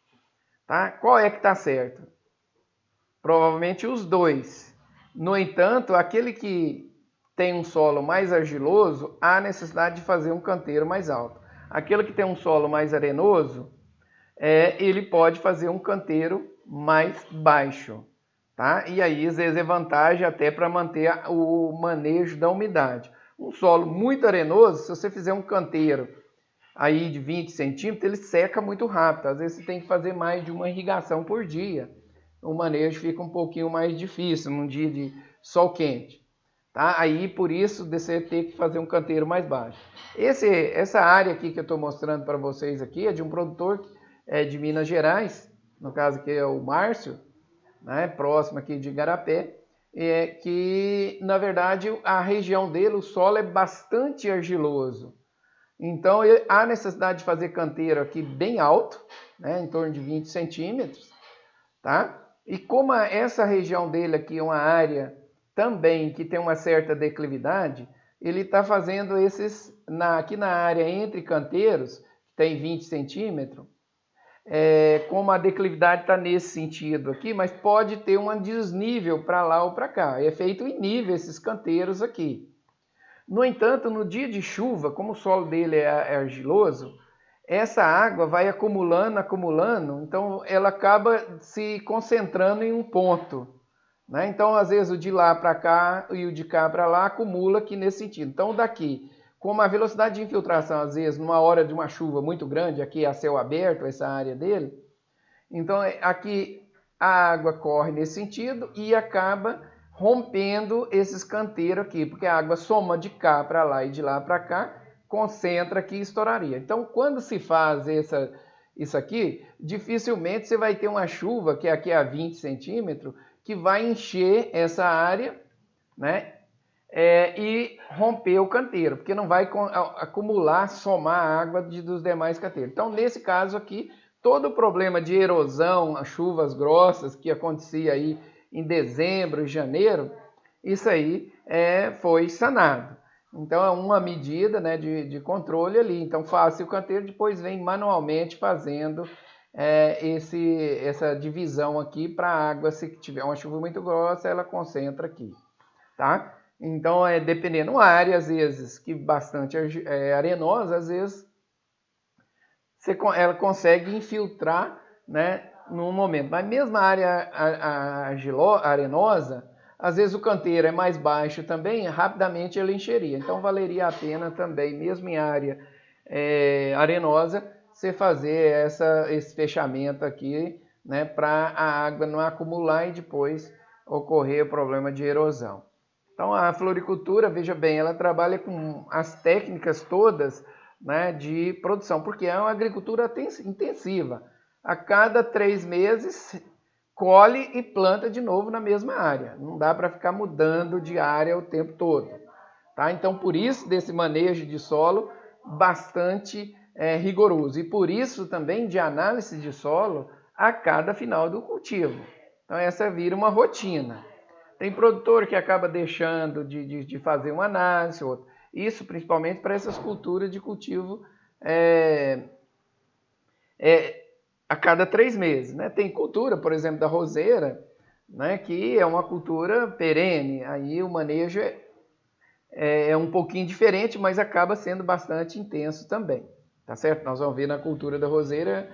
Tá? Qual é que está certo? Provavelmente os dois. No entanto, aquele que tem um solo mais argiloso, há necessidade de fazer um canteiro mais alto. Aquele que tem um solo mais arenoso, ele pode fazer um canteiro mais baixo. Tá? E aí, às vezes, é vantagem até para manter o manejo da umidade. Um solo muito arenoso, se você fizer um canteiro aí de 20 centímetros, ele seca muito rápido. Às vezes você tem que fazer mais de uma irrigação por dia. o manejo fica um pouquinho mais difícil num dia de sol quente. Tá? Aí, por isso, você ter que fazer um canteiro mais baixo. Essa área aqui que eu estou mostrando para vocês aqui é de um produtor de Minas Gerais, no caso aqui é o Márcio, né, próximo aqui de Igarapé, que, na verdade, a região dele, o solo é bastante argiloso. Então, há necessidade de fazer canteiro aqui bem alto, né, em torno de 20 centímetros, tá? E como essa região dele aqui é uma área também que tem uma certa declividade, ele está fazendo aqui na área entre canteiros, que tem 20 centímetros, como a declividade está nesse sentido aqui, mas pode ter um desnível para lá ou para cá. É feito em nível esses canteiros aqui. No entanto, no dia de chuva, como o solo dele é argiloso, essa água vai acumulando, então ela acaba se concentrando em um ponto. Né? Então, às vezes, o de lá para cá e o de cá para lá acumula aqui nesse sentido. Então, daqui, como a velocidade de infiltração, às vezes, numa hora de uma chuva muito grande, aqui a céu aberto, essa área dele, então aqui a água corre nesse sentido e acaba rompendo esses canteiros aqui, porque a água soma de cá para lá e de lá para cá, concentra aqui e estouraria. Então, quando se faz isso aqui, dificilmente você vai ter uma chuva, que é aqui a 20 centímetros, que vai encher essa área, né? E romper o canteiro, porque não vai acumular, somar a água dos demais canteiros. Então, nesse caso aqui, todo o problema de erosão, as chuvas grossas que acontecia aí em dezembro e janeiro, isso aí foi sanado. Então, é uma medida, né, de controle ali. Então, faz o canteiro, depois vem manualmente fazendo essa divisão aqui para a água. Se tiver uma chuva muito grossa, ela concentra aqui, tá? Então, dependendo da área, às vezes, que bastante arenosa, às vezes ela consegue infiltrar, né, num momento. Mas mesmo a área arenosa, às vezes o canteiro é mais baixo também, rapidamente ele encheria. Então, valeria a pena também, mesmo em área arenosa, você fazer esse fechamento aqui, né, para a água não acumular e depois ocorrer o problema de erosão. Então, a floricultura, veja bem, ela trabalha com as técnicas todas, né, de produção, porque é uma agricultura intensiva. A cada 3 meses, colhe e planta de novo na mesma área. Não dá para ficar mudando de área o tempo todo. Tá? Então, por isso, desse manejo de solo bastante rigoroso. E por isso também de análise de solo a cada final do cultivo. Então, essa vira uma rotina. Tem produtor que acaba deixando de fazer uma análise, outra. Isso principalmente para essas culturas de cultivo a cada 3 meses. Né? Tem cultura, por exemplo, da roseira, né, que é uma cultura perene. Aí o manejo é um pouquinho diferente, mas acaba sendo bastante intenso também. Tá certo? Nós vamos ver na cultura da roseira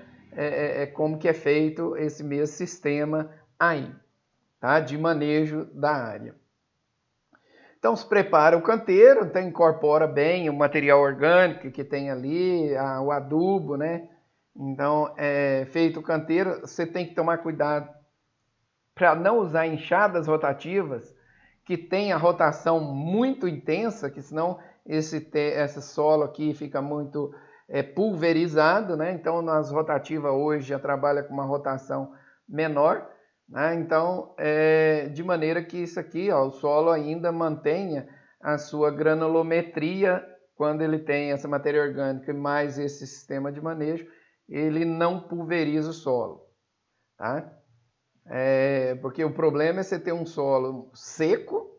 como que é feito esse mesmo sistema aí. Tá? De manejo da área. Então, se prepara o canteiro, então incorpora bem o material orgânico que tem ali, o adubo, né? Então, feito o canteiro, você tem que tomar cuidado para não usar enxadas rotativas que tem a rotação muito intensa, que senão esse solo aqui fica muito pulverizado, né? Então, nas rotativas hoje já trabalha com uma rotação menor. Né? Então, de maneira que isso aqui, ó, o solo ainda mantenha a sua granulometria quando ele tem essa matéria orgânica mais esse sistema de manejo, ele não pulveriza o solo. Tá? Porque o problema é você ter um solo seco,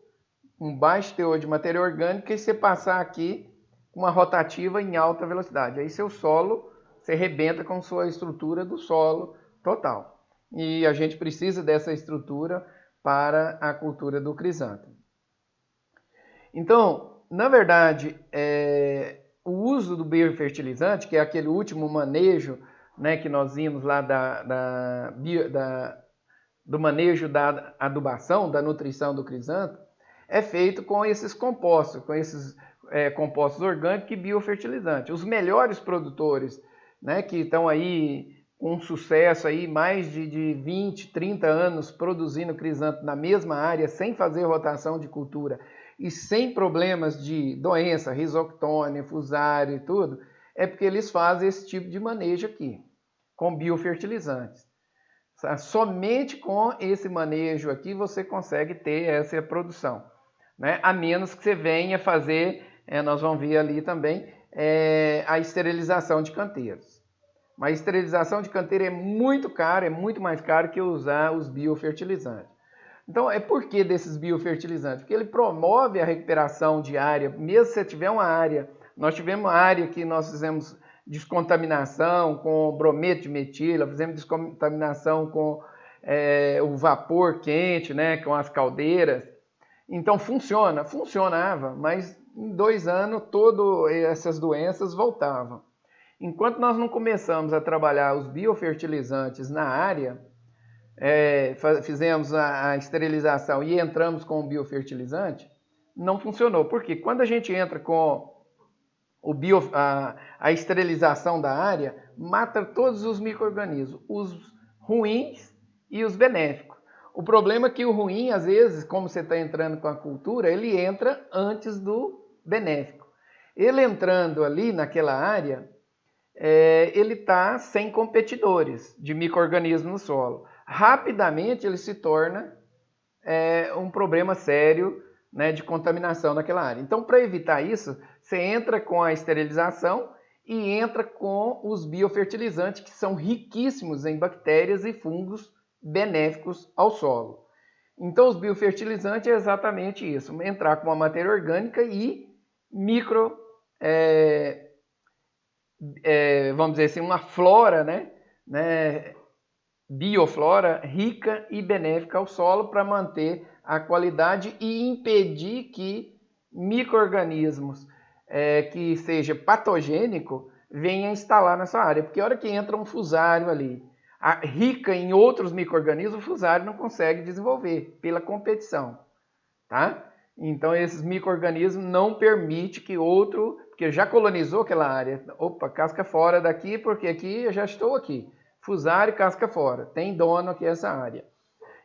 um baixo teor de matéria orgânica e você passar aqui com uma rotativa em alta velocidade. Aí seu solo, você rebenta com sua estrutura do solo total. E a gente precisa dessa estrutura para a cultura do crisântemo. Então, na verdade, o uso do biofertilizante, que é aquele último manejo, né, que nós vimos lá do manejo da adubação, da nutrição do crisântemo, é feito com esses compostos, compostos orgânicos e biofertilizantes. Os melhores produtores, né, que estão aí com sucesso aí, mais de 20, 30 anos produzindo crisanto na mesma área, sem fazer rotação de cultura e sem problemas de doença, risoctônia, fusário e tudo, é porque eles fazem esse tipo de manejo aqui, com biofertilizantes. Somente com esse manejo aqui você consegue ter essa produção, né? A menos que você venha fazer, nós vamos ver ali também, a esterilização de canteiros. Mas a esterilização de canteiro é muito caro, é muito mais caro que usar os biofertilizantes. Então, por que desses biofertilizantes? Porque ele promove a recuperação de área, mesmo se você tiver uma área, nós tivemos uma área que nós fizemos descontaminação com brometo de metila, fizemos descontaminação com o vapor quente, né, com as caldeiras. Então funcionava, mas em 2 anos todas essas doenças voltavam. Enquanto nós não começamos a trabalhar os biofertilizantes na área, fizemos a esterilização e entramos com o biofertilizante, não funcionou. Porque quando a gente entra com a esterilização da área, mata todos os micro-organismos, os ruins e os benéficos. O problema é que o ruim, às vezes, como você está entrando com a cultura, ele entra antes do benéfico. Ele entrando ali naquela área, ele está sem competidores de micro-organismos no solo. Rapidamente ele se torna um problema sério, né, de contaminação naquela área. Então, para evitar isso, você entra com a esterilização e entra com os biofertilizantes, que são riquíssimos em bactérias e fungos benéficos ao solo. Então, os biofertilizantes é exatamente isso, entrar com uma matéria orgânica e vamos dizer assim, uma flora, né, bioflora rica e benéfica ao solo para manter a qualidade e impedir que micro-organismos que seja patogênico venha instalar nessa área. Porque a hora que entra um fusário ali, rica em outros micro-organismos, o fusário não consegue desenvolver pela competição, tá? Então esses micro-organismos não permitem que outro, porque já colonizou aquela área, opa, casca fora daqui, porque aqui eu já estou aqui. Fusário, casca fora, tem dono aqui essa área.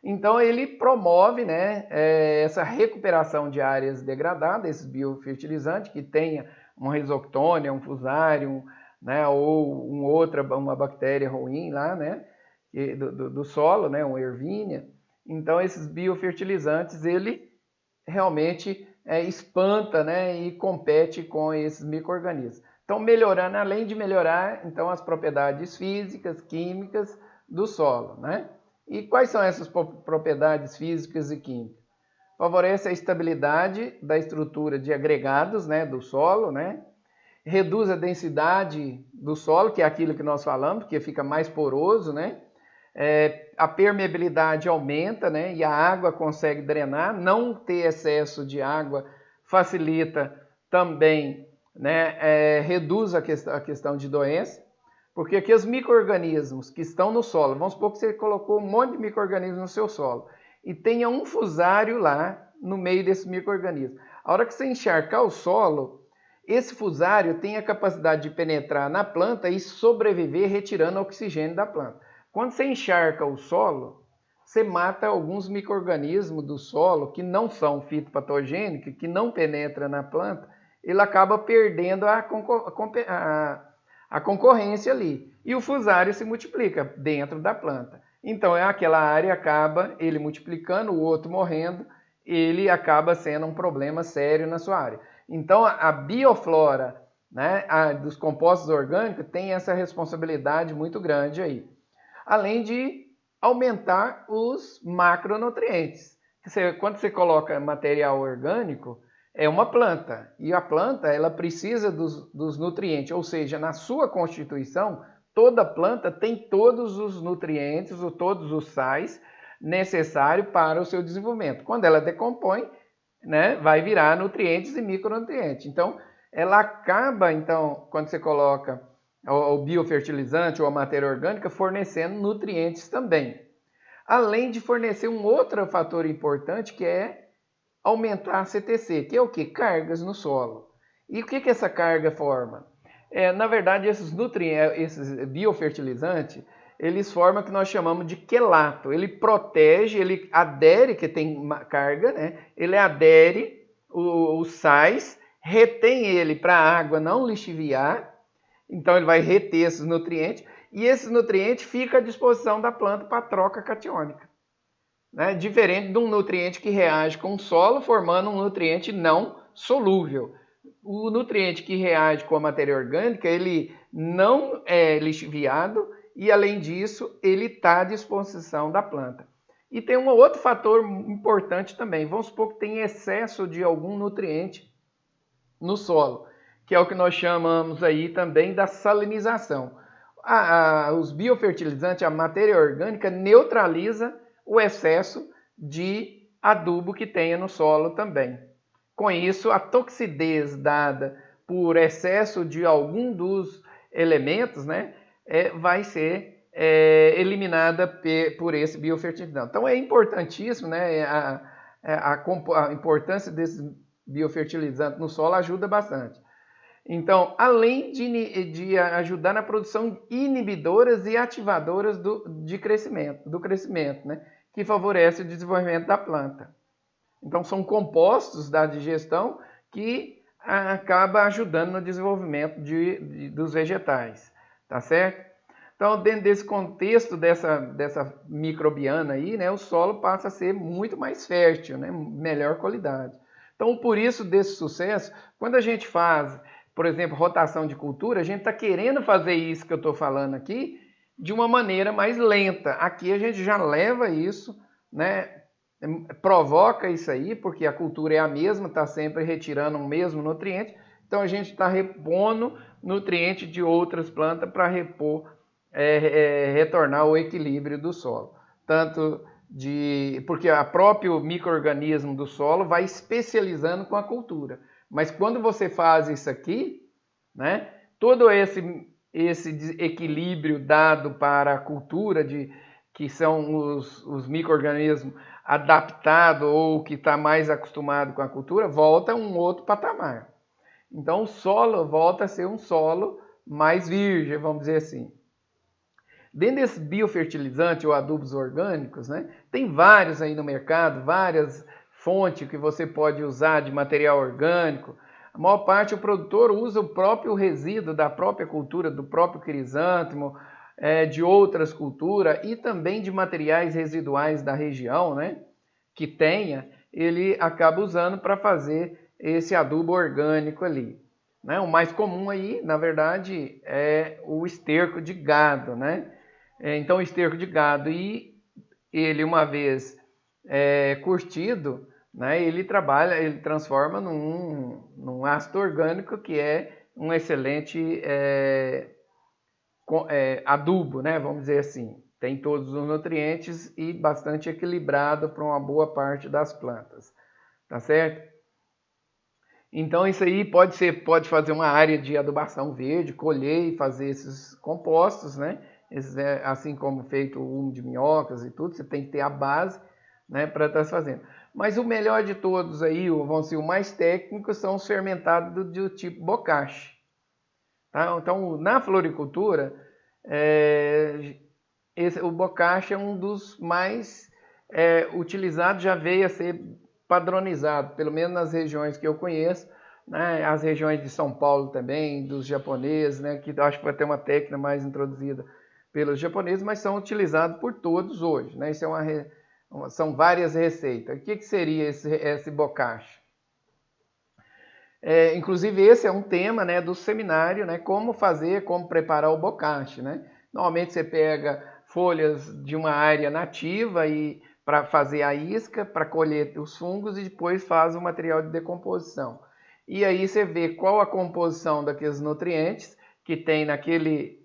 Então ele promove, né, essa recuperação de áreas degradadas, esses biofertilizantes, que tenha um risoctônia, um fusário, né, ou uma bactéria ruim lá, né, do solo, né, uma ervínia. Então esses biofertilizantes, ele realmente espanta, né, e compete com esses micro-organismos. Então, melhorando, além de melhorar então, as propriedades físicas, químicas do solo, né? E quais são essas propriedades físicas e químicas? Favorece a estabilidade da estrutura de agregados, né, do solo, né? Reduz a densidade do solo, que é aquilo que nós falamos, que fica mais poroso, né? A permeabilidade aumenta, né? E a água consegue drenar. Não ter excesso de água facilita também, né, reduz a questão de doença, porque aqui os micro-organismos que estão no solo, vamos supor que você colocou um monte de micro-organismos no seu solo e tenha um fusário lá no meio desse micro-organismo. A hora que você encharcar o solo, esse fusário tem a capacidade de penetrar na planta e sobreviver retirando o oxigênio da planta. Quando você encharca o solo, você mata alguns micro-organismos do solo que não são fitopatogênicos, que não penetram na planta, ele acaba perdendo a concorrência ali. E o fusário se multiplica dentro da planta. Então, aquela área acaba ele multiplicando, o outro morrendo, ele acaba sendo um problema sério na sua área. Então, a bioflora, né, dos compostos orgânicos tem essa responsabilidade muito grande aí. Além de aumentar os macronutrientes. Quando você coloca material orgânico, é uma planta, e a planta ela precisa dos nutrientes, ou seja, na sua constituição, toda planta tem todos os nutrientes, ou todos os sais necessários para o seu desenvolvimento. Quando ela decompõe, né, vai virar nutrientes e micronutrientes. Então, ela acaba, então, quando você coloca o biofertilizante ou a matéria orgânica, fornecendo nutrientes também. Além de fornecer um outro fator importante, que é aumentar a CTC, que é o quê? Cargas no solo. E o que essa carga forma? Na verdade, esses nutrientes, esses biofertilizantes, eles formam o que nós chamamos de quelato. Ele protege, ele adere, que tem carga, né? Ele adere os sais, retém ele para a água não lixiviar, então ele vai reter esses nutrientes, e esses nutrientes ficam à disposição da planta para troca catiônica. Né? Diferente de um nutriente que reage com o solo, formando um nutriente não solúvel. O nutriente que reage com a matéria orgânica, ele não é lixiviado e, além disso, ele está à disposição da planta. E tem um outro fator importante também. Vamos supor que tem excesso de algum nutriente no solo, que é o que nós chamamos aí também da salinização. Os biofertilizantes, a matéria orgânica, neutraliza o excesso de adubo que tenha no solo também. Com isso, a toxidez dada por excesso de algum dos elementos, né, vai ser eliminada por esse biofertilizante. Então é importantíssimo, né, a importância desse biofertilizante no solo ajuda bastante. Então, além de ajudar na produção inibidoras e ativadoras do crescimento, né, que favorece o desenvolvimento da planta. Então, são compostos da digestão que acaba ajudando no desenvolvimento dos vegetais, tá certo? Então, dentro desse contexto dessa microbiana aí, né, o solo passa a ser muito mais fértil, né, melhor qualidade. Então, por isso desse sucesso, quando a gente faz, por exemplo, rotação de cultura, a gente está querendo fazer isso que eu estou falando aqui de uma maneira mais lenta. Aqui a gente já leva isso, né, provoca isso aí, porque a cultura é a mesma, está sempre retirando o mesmo nutriente, então a gente está repondo nutriente de outras plantas para retornar o equilíbrio do solo. Porque o próprio micro-organismo do solo vai especializando com a cultura. Mas quando você faz isso aqui, né, todo esse equilíbrio dado para a cultura, que são os micro-organismos adaptados ou que está mais acostumado com a cultura, volta a um outro patamar. Então o solo volta a ser um solo mais virgem, vamos dizer assim. Dentro desse biofertilizante ou adubos orgânicos, né, tem vários aí no mercado, várias fontes que você pode usar de material orgânico. A maior parte o produtor usa o próprio resíduo da própria cultura, do próprio crisântemo, de outras culturas e também de materiais residuais da região, né, que tenha, ele acaba usando para fazer esse adubo orgânico ali. Né? O mais comum aí, na verdade, é o esterco de gado, né? Então, o esterco de gado, e ele, uma vez curtido, né, ele transforma num ácido orgânico que é um excelente adubo, né, vamos dizer assim. Tem todos os nutrientes e bastante equilibrado para uma boa parte das plantas, tá certo? Então isso aí pode fazer uma área de adubação verde, colher e fazer esses compostos, né? Assim como feito o humo de minhocas e tudo, você tem que ter a base, né, para estar fazendo. Mas o melhor de todos aí, vamos dizer, o mais técnico, são os fermentados do tipo bocashi. Tá? Então, na floricultura, o bocashi é um dos mais utilizados, já veio a ser padronizado, pelo menos nas regiões que eu conheço, né? As regiões de São Paulo também, dos japoneses, né? Que acho que vai ter uma técnica mais introduzida pelos japoneses, mas são utilizados por todos hoje, né? Isso são várias receitas. O que seria esse bocashi? Inclusive esse é um tema, né, do seminário, né? Como preparar o bocashi, né? Normalmente você pega folhas de uma área nativa e para fazer a isca, para colher os fungos e depois faz o material de decomposição. E aí você vê qual a composição daqueles nutrientes que tem naqueles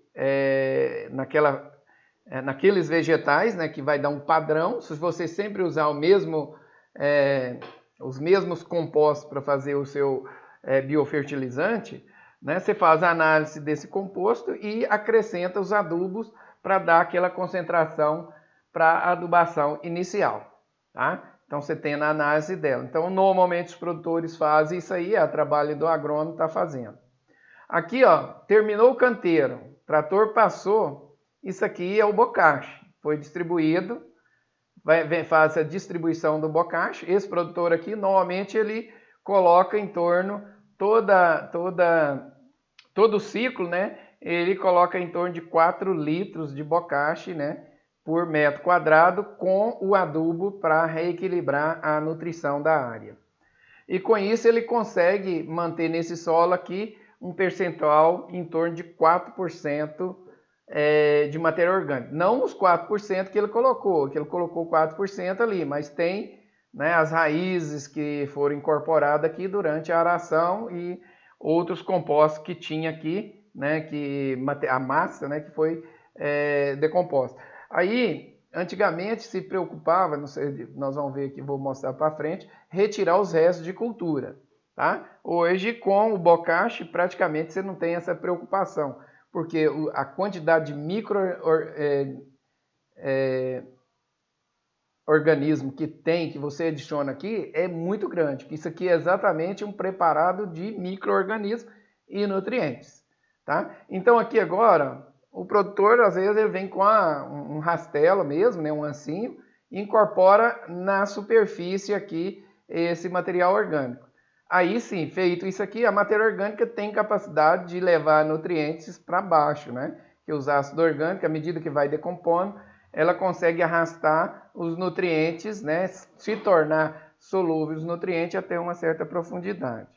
vegetais, né, que vai dar um padrão. Se você sempre usar os mesmos compostos para fazer o seu biofertilizante, né, você faz a análise desse composto e acrescenta os adubos para dar aquela concentração para a adubação inicial, tá? Então você tem a análise dela. Então normalmente os produtores fazem isso aí, é o trabalho do agrônomo está fazendo. Aqui, ó, terminou o canteiro, o trator passou, isso aqui é o bocache. Foi distribuído, faz a distribuição do bocache. Esse produtor aqui, normalmente, ele coloca em torno, todo o ciclo, né? Ele coloca em torno de 4 litros de bocache, né? Por metro quadrado, com o adubo para reequilibrar a nutrição da área. E com isso ele consegue manter nesse solo aqui um percentual em torno de 4% de matéria orgânica. Não os 4% que ele colocou 4% ali, mas tem, né, as raízes que foram incorporadas aqui durante a aração e outros compostos que tinha aqui, né, a massa, né, que foi decomposta. Aí, antigamente se preocupava, não sei, nós vamos ver aqui, vou mostrar para frente, retirar os restos de cultura. Tá? Hoje, com o bocache, praticamente você não tem essa preocupação, porque a quantidade de micro-organismo que você adiciona aqui é muito grande. Isso aqui é exatamente um preparado de micro-organismos e nutrientes. Tá? Então aqui agora, o produtor às vezes ele vem com um rastelo mesmo, né, um ancinho, e incorpora na superfície aqui esse material orgânico. Aí sim, feito isso aqui, a matéria orgânica tem capacidade de levar nutrientes para baixo, né? Que os ácidos orgânicos, à medida que vai decompondo, ela consegue arrastar os nutrientes, né? Se tornar solúveis os nutrientes até uma certa profundidade.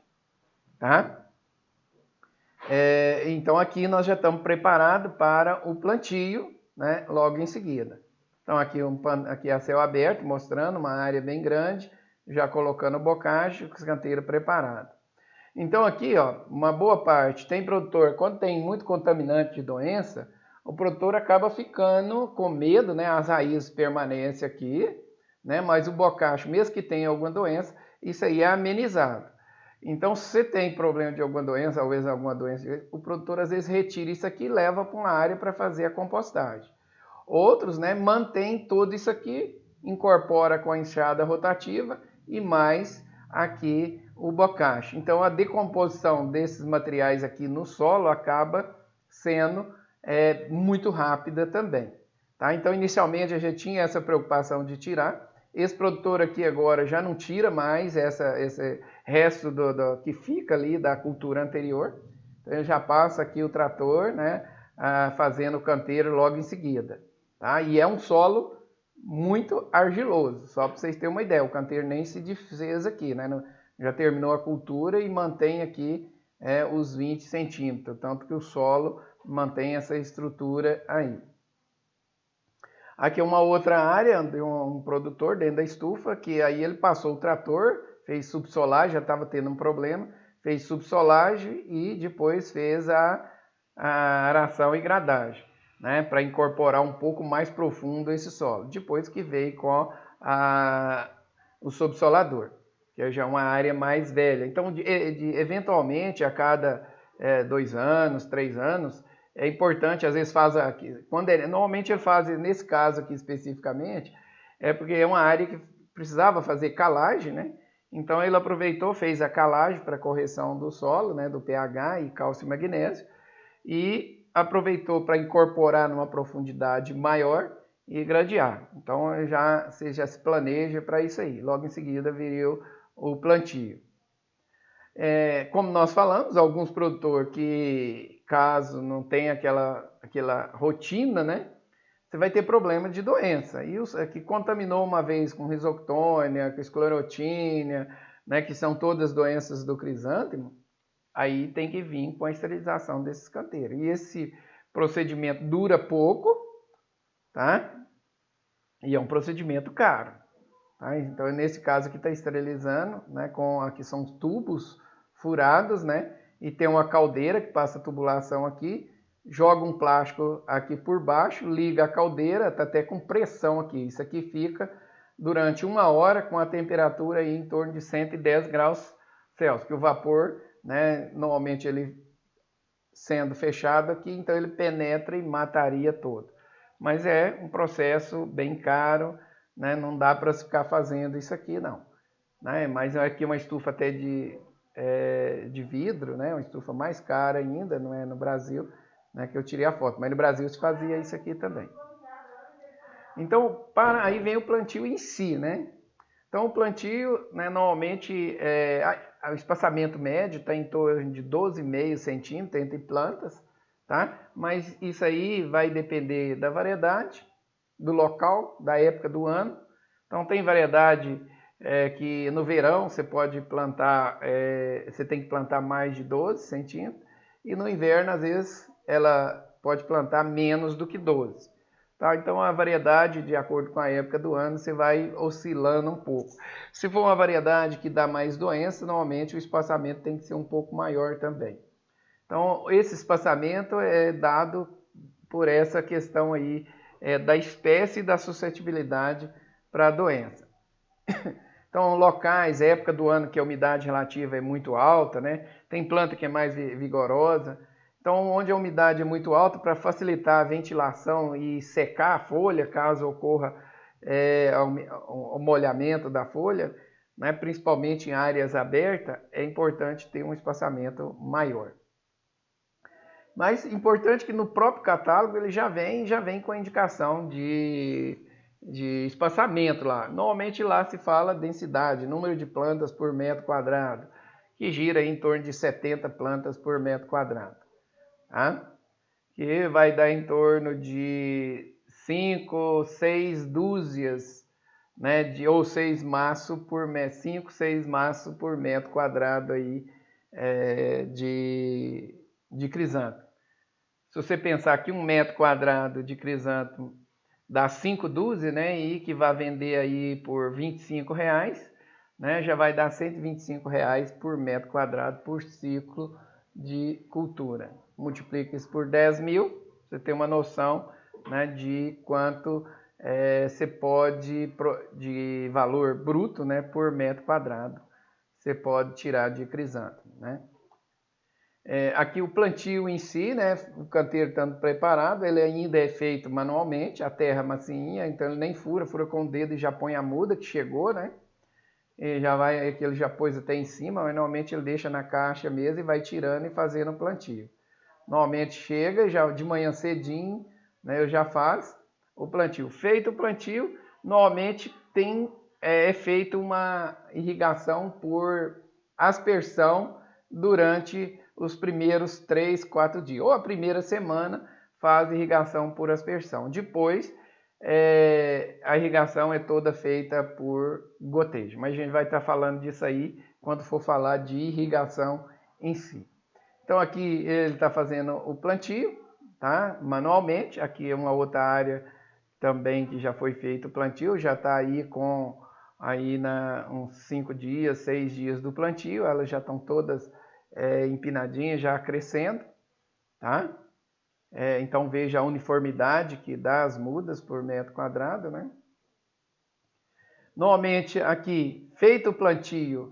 Tá? Então aqui nós já estamos preparados para o plantio, né? Logo em seguida. Então aqui é a céu aberto, mostrando uma área bem grande, já colocando o bocache, com o canteiro preparado. Então aqui, ó, uma boa parte, tem produtor, quando tem muito contaminante de doença, o produtor acaba ficando com medo, né? As raízes permanecem aqui, né? Mas o bocache, mesmo que tenha alguma doença, isso aí é amenizado. Então, se você tem problema de alguma doença, talvez alguma doença, o produtor às vezes retira isso aqui e leva para uma área para fazer a compostagem. Outros, né, mantém tudo isso aqui, incorpora com a enxada rotativa e mais aqui o bocache. Então a decomposição desses materiais aqui no solo acaba sendo muito rápida também. Tá? Então inicialmente a gente tinha essa preocupação de tirar. Esse produtor aqui agora já não tira mais esse resto que fica ali da cultura anterior. Então ele já passa aqui o trator, né, fazendo o canteiro logo em seguida. Tá? E é um solo muito argiloso, só para vocês terem uma ideia, o canteiro nem se desfez aqui, né? Já terminou a cultura e mantém aqui os 20 centímetros, tanto que o solo mantém essa estrutura aí. Aqui é uma outra área de um produtor dentro da estufa, que aí ele passou o trator, fez subsolagem, já estava tendo um problema, fez subsolagem e depois fez a aração e gradagem, né, para incorporar um pouco mais profundo esse solo. Depois que veio com o subsolador, que já é uma área mais velha. Então, eventualmente, a cada 2 anos, 3 anos, é importante, às vezes faz aqui, normalmente ele faz, nesse caso aqui especificamente, porque é uma área que precisava fazer calagem, né? Então ele aproveitou, fez a calagem para correção do solo, né, do pH e cálcio e magnésio, e aproveitou para incorporar numa profundidade maior e gradear. Então você já se planeja para isso aí. Logo em seguida viria o plantio. Como nós falamos, alguns produtores que, caso não tenha aquela rotina, né, você vai ter problema de doença. E os que contaminou uma vez com risoctônia, com esclerotínia, né, que são todas doenças do crisântemo, aí tem que vir com a esterilização desses canteiros. E esse procedimento dura pouco, tá? E é um procedimento caro. Tá? Então, nesse caso aqui está esterilizando, né? Aqui são tubos furados, né? E tem uma caldeira que passa a tubulação aqui, joga um plástico aqui por baixo, liga a caldeira, está até com pressão aqui. Isso aqui fica durante 1 hora com a temperatura aí em torno de 110 graus Celsius, que o vapor, né, normalmente ele sendo fechado aqui, então ele penetra e mataria todo. Mas é um processo bem caro, né, não dá para ficar fazendo isso aqui não. Né? Mas aqui uma estufa até de vidro, né, uma estufa mais cara ainda, não é no Brasil, né, que eu tirei a foto, mas no Brasil se fazia isso aqui também. Então, aí vem o plantio em si, né? Então, o plantio, né, normalmente, o espaçamento médio está em torno de 12,5 centímetros entre plantas, tá? Mas isso aí vai depender da variedade, do local, da época do ano. Então, tem variedade que no verão você pode plantar, você tem que plantar mais de 12 centímetros, e no inverno, às vezes, ela pode plantar menos do que 12. Tá? Então, a variedade, de acordo com a época do ano, você vai oscilando um pouco. Se for uma variedade que dá mais doença, normalmente o espaçamento tem que ser um pouco maior também. Então, esse espaçamento é dado por essa questão aí da espécie e da suscetibilidade para a doença. Então, locais, época do ano que a umidade relativa é muito alta, né? Tem planta que é mais vigorosa. Então, onde a umidade é muito alta, para facilitar a ventilação e secar a folha, caso ocorra o molhamento da folha, né? Principalmente em áreas abertas, é importante ter um espaçamento maior. Mas importante que no próprio catálogo ele já vem com a indicação de espaçamento lá. Normalmente lá se fala densidade, número de plantas por metro quadrado, que gira em torno de 70 plantas por metro quadrado. Tá? Que vai dar em torno de 5, 6 dúzias, né, ou 6 maços por metro, 5, 6 maços por metro quadrado aí, de crisântemo. Se você pensar que 1 metro quadrado de crisântemo dá 5 dúzias, né, e que vai vender aí por R$25, né, já vai dar R$125 por metro quadrado por ciclo de cultura. Multiplica isso por 10 mil, você tem uma noção, né, de quanto você pode, de valor bruto, né, por metro quadrado, você pode tirar de crisântemo, né. Aqui o plantio em si, né, o canteiro estando preparado, ele ainda é feito manualmente, a terra macinha, então ele nem fura com o dedo e já põe a muda que chegou, né? E já vai, que ele já pôs até em cima, mas normalmente ele deixa na caixa mesmo e vai tirando e fazendo o plantio. Normalmente chega, já de manhã cedinho, né, eu já faço o plantio. Feito o plantio, normalmente é feita uma irrigação por aspersão durante os primeiros 3, 4 dias. Ou a primeira semana faz irrigação por aspersão. Depois, a irrigação é toda feita por gotejo. Mas a gente vai estar falando disso aí quando for falar de irrigação em si. Então aqui ele está fazendo o plantio, tá? Manualmente. Aqui é uma outra área também que já foi feito o plantio, já está aí com uns 5 dias, 6 dias do plantio, elas já estão todas empinadinhas, já crescendo, tá? Então veja a uniformidade que dá as mudas por metro quadrado, né? Normalmente aqui, feito o plantio,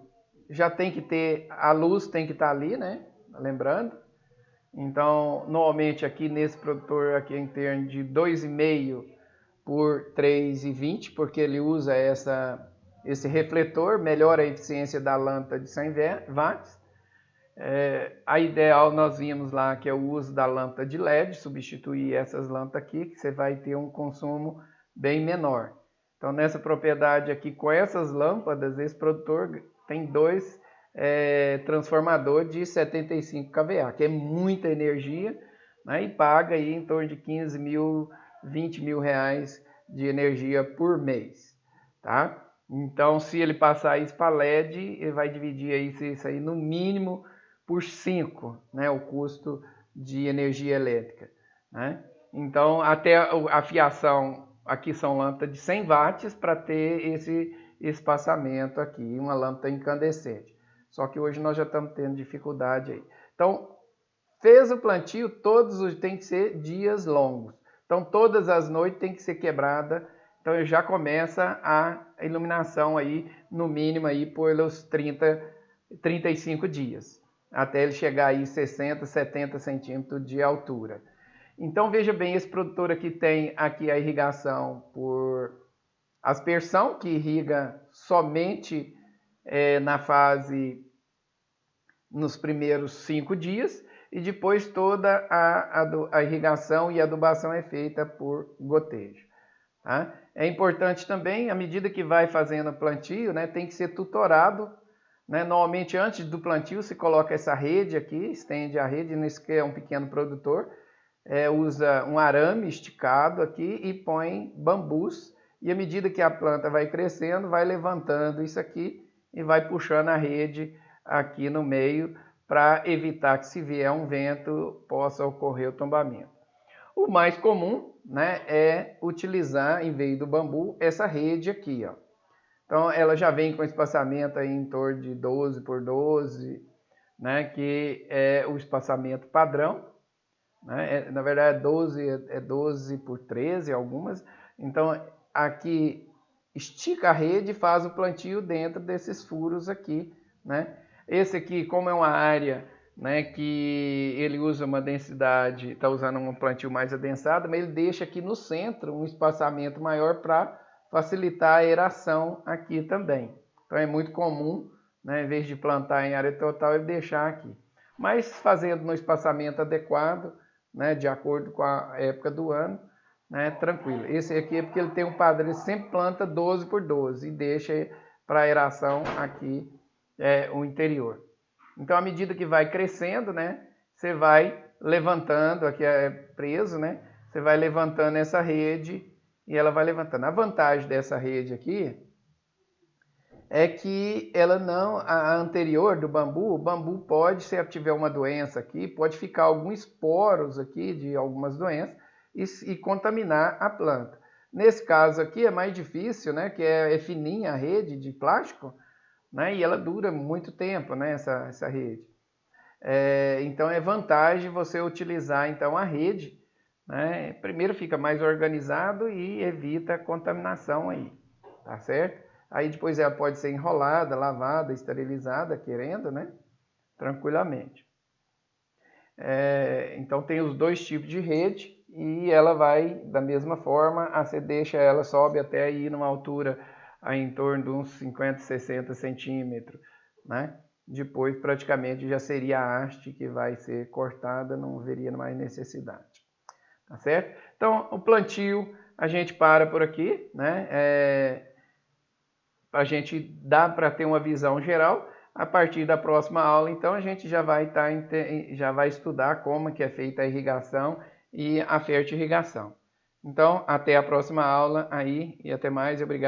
já tem que ter, a luz tem que estar ali, né? Lembrando. Então, normalmente aqui nesse produtor aqui é em torno de 2,5 por 3,20, porque ele usa esse refletor, melhora a eficiência da lâmpada de 100 watts. A ideal nós vimos lá que é o uso da lâmpada de LED, substituir essas lâmpadas aqui, que você vai ter um consumo bem menor. Então nessa propriedade aqui, com essas lâmpadas, esse produtor tem 2 transformadores de 75 kVA, que é muita energia, né, e paga aí em torno de 15 mil, 20 mil reais de energia por mês, tá? Então se ele passar isso para LED, ele vai dividir isso aí no mínimo por 5, né, o custo de energia elétrica, né? Então, até a fiação, aqui são lâmpadas de 100 watts para ter esse espaçamento aqui, uma lâmpada incandescente. Só que hoje nós já estamos tendo dificuldade aí. Então, fez o plantio, tem que ser dias longos. Então, todas as noites tem que ser quebrada. Então, já começa a iluminação aí, no mínimo aí pelos 35 dias. Até ele chegar aí 60, 70 centímetros de altura. Então veja bem, esse produtor aqui tem aqui a irrigação por aspersão, que irriga somente nos primeiros 5 dias, e depois toda a irrigação e adubação é feita por gotejo. Tá? É importante também, à medida que vai fazendo o plantio, né, tem que ser tutorado. Né? Normalmente, antes do plantio, se coloca essa rede aqui, estende a rede, nesse que é um pequeno produtor, usa um arame esticado aqui e põe bambus. E à medida que a planta vai crescendo, vai levantando isso aqui e vai puxando a rede aqui no meio para evitar que, se vier um vento, possa ocorrer o tombamento. O mais comum, né, é utilizar, em vez do bambu, essa rede aqui, ó. Então, ela já vem com espaçamento aí em torno de 12 por 12, né, que é o espaçamento padrão. Né? Na verdade, 12 por 13 algumas. Então, aqui estica a rede e faz o plantio dentro desses furos aqui. Né? Esse aqui, como é uma área, né, que ele usa uma densidade, está usando um plantio mais adensado, mas ele deixa aqui no centro um espaçamento maior para facilitar a aeração aqui também. Então é muito comum, né, em vez de plantar em área total, ele deixar aqui. Mas fazendo no espaçamento adequado, né, de acordo com a época do ano, né, tranquilo. Esse aqui é porque ele tem um padrão, ele sempre planta 12 por 12 e deixa para aeração aqui o interior. Então, à medida que vai crescendo, né, você vai levantando, aqui é preso, né, você vai levantando essa rede e ela vai levantando. A vantagem dessa rede aqui é que ela não, a anterior do bambu, o bambu pode, se tiver uma doença aqui, pode ficar alguns esporos aqui de algumas doenças e contaminar a planta. Nesse caso aqui é mais difícil, né, que é fininha a rede de plástico, né, e ela dura muito tempo, né, essa rede. Então é vantagem você utilizar então a rede, né, primeiro fica mais organizado e evita a contaminação aí, tá certo? Aí depois ela pode ser enrolada, lavada, esterilizada, querendo, né? Tranquilamente. Então tem os dois tipos de rede e ela vai da mesma forma, você deixa ela, sobe até aí numa altura aí em torno de uns 50, 60 centímetros, né? Depois praticamente já seria a haste que vai ser cortada, não haveria mais necessidade, tá certo? Então o plantio a gente para por aqui, né? A gente dá para ter uma visão geral. A partir da próxima aula, então, a gente já vai estudar como que é feita a irrigação e a fertirrigação. Então, até a próxima aula aí e até mais, obrigado.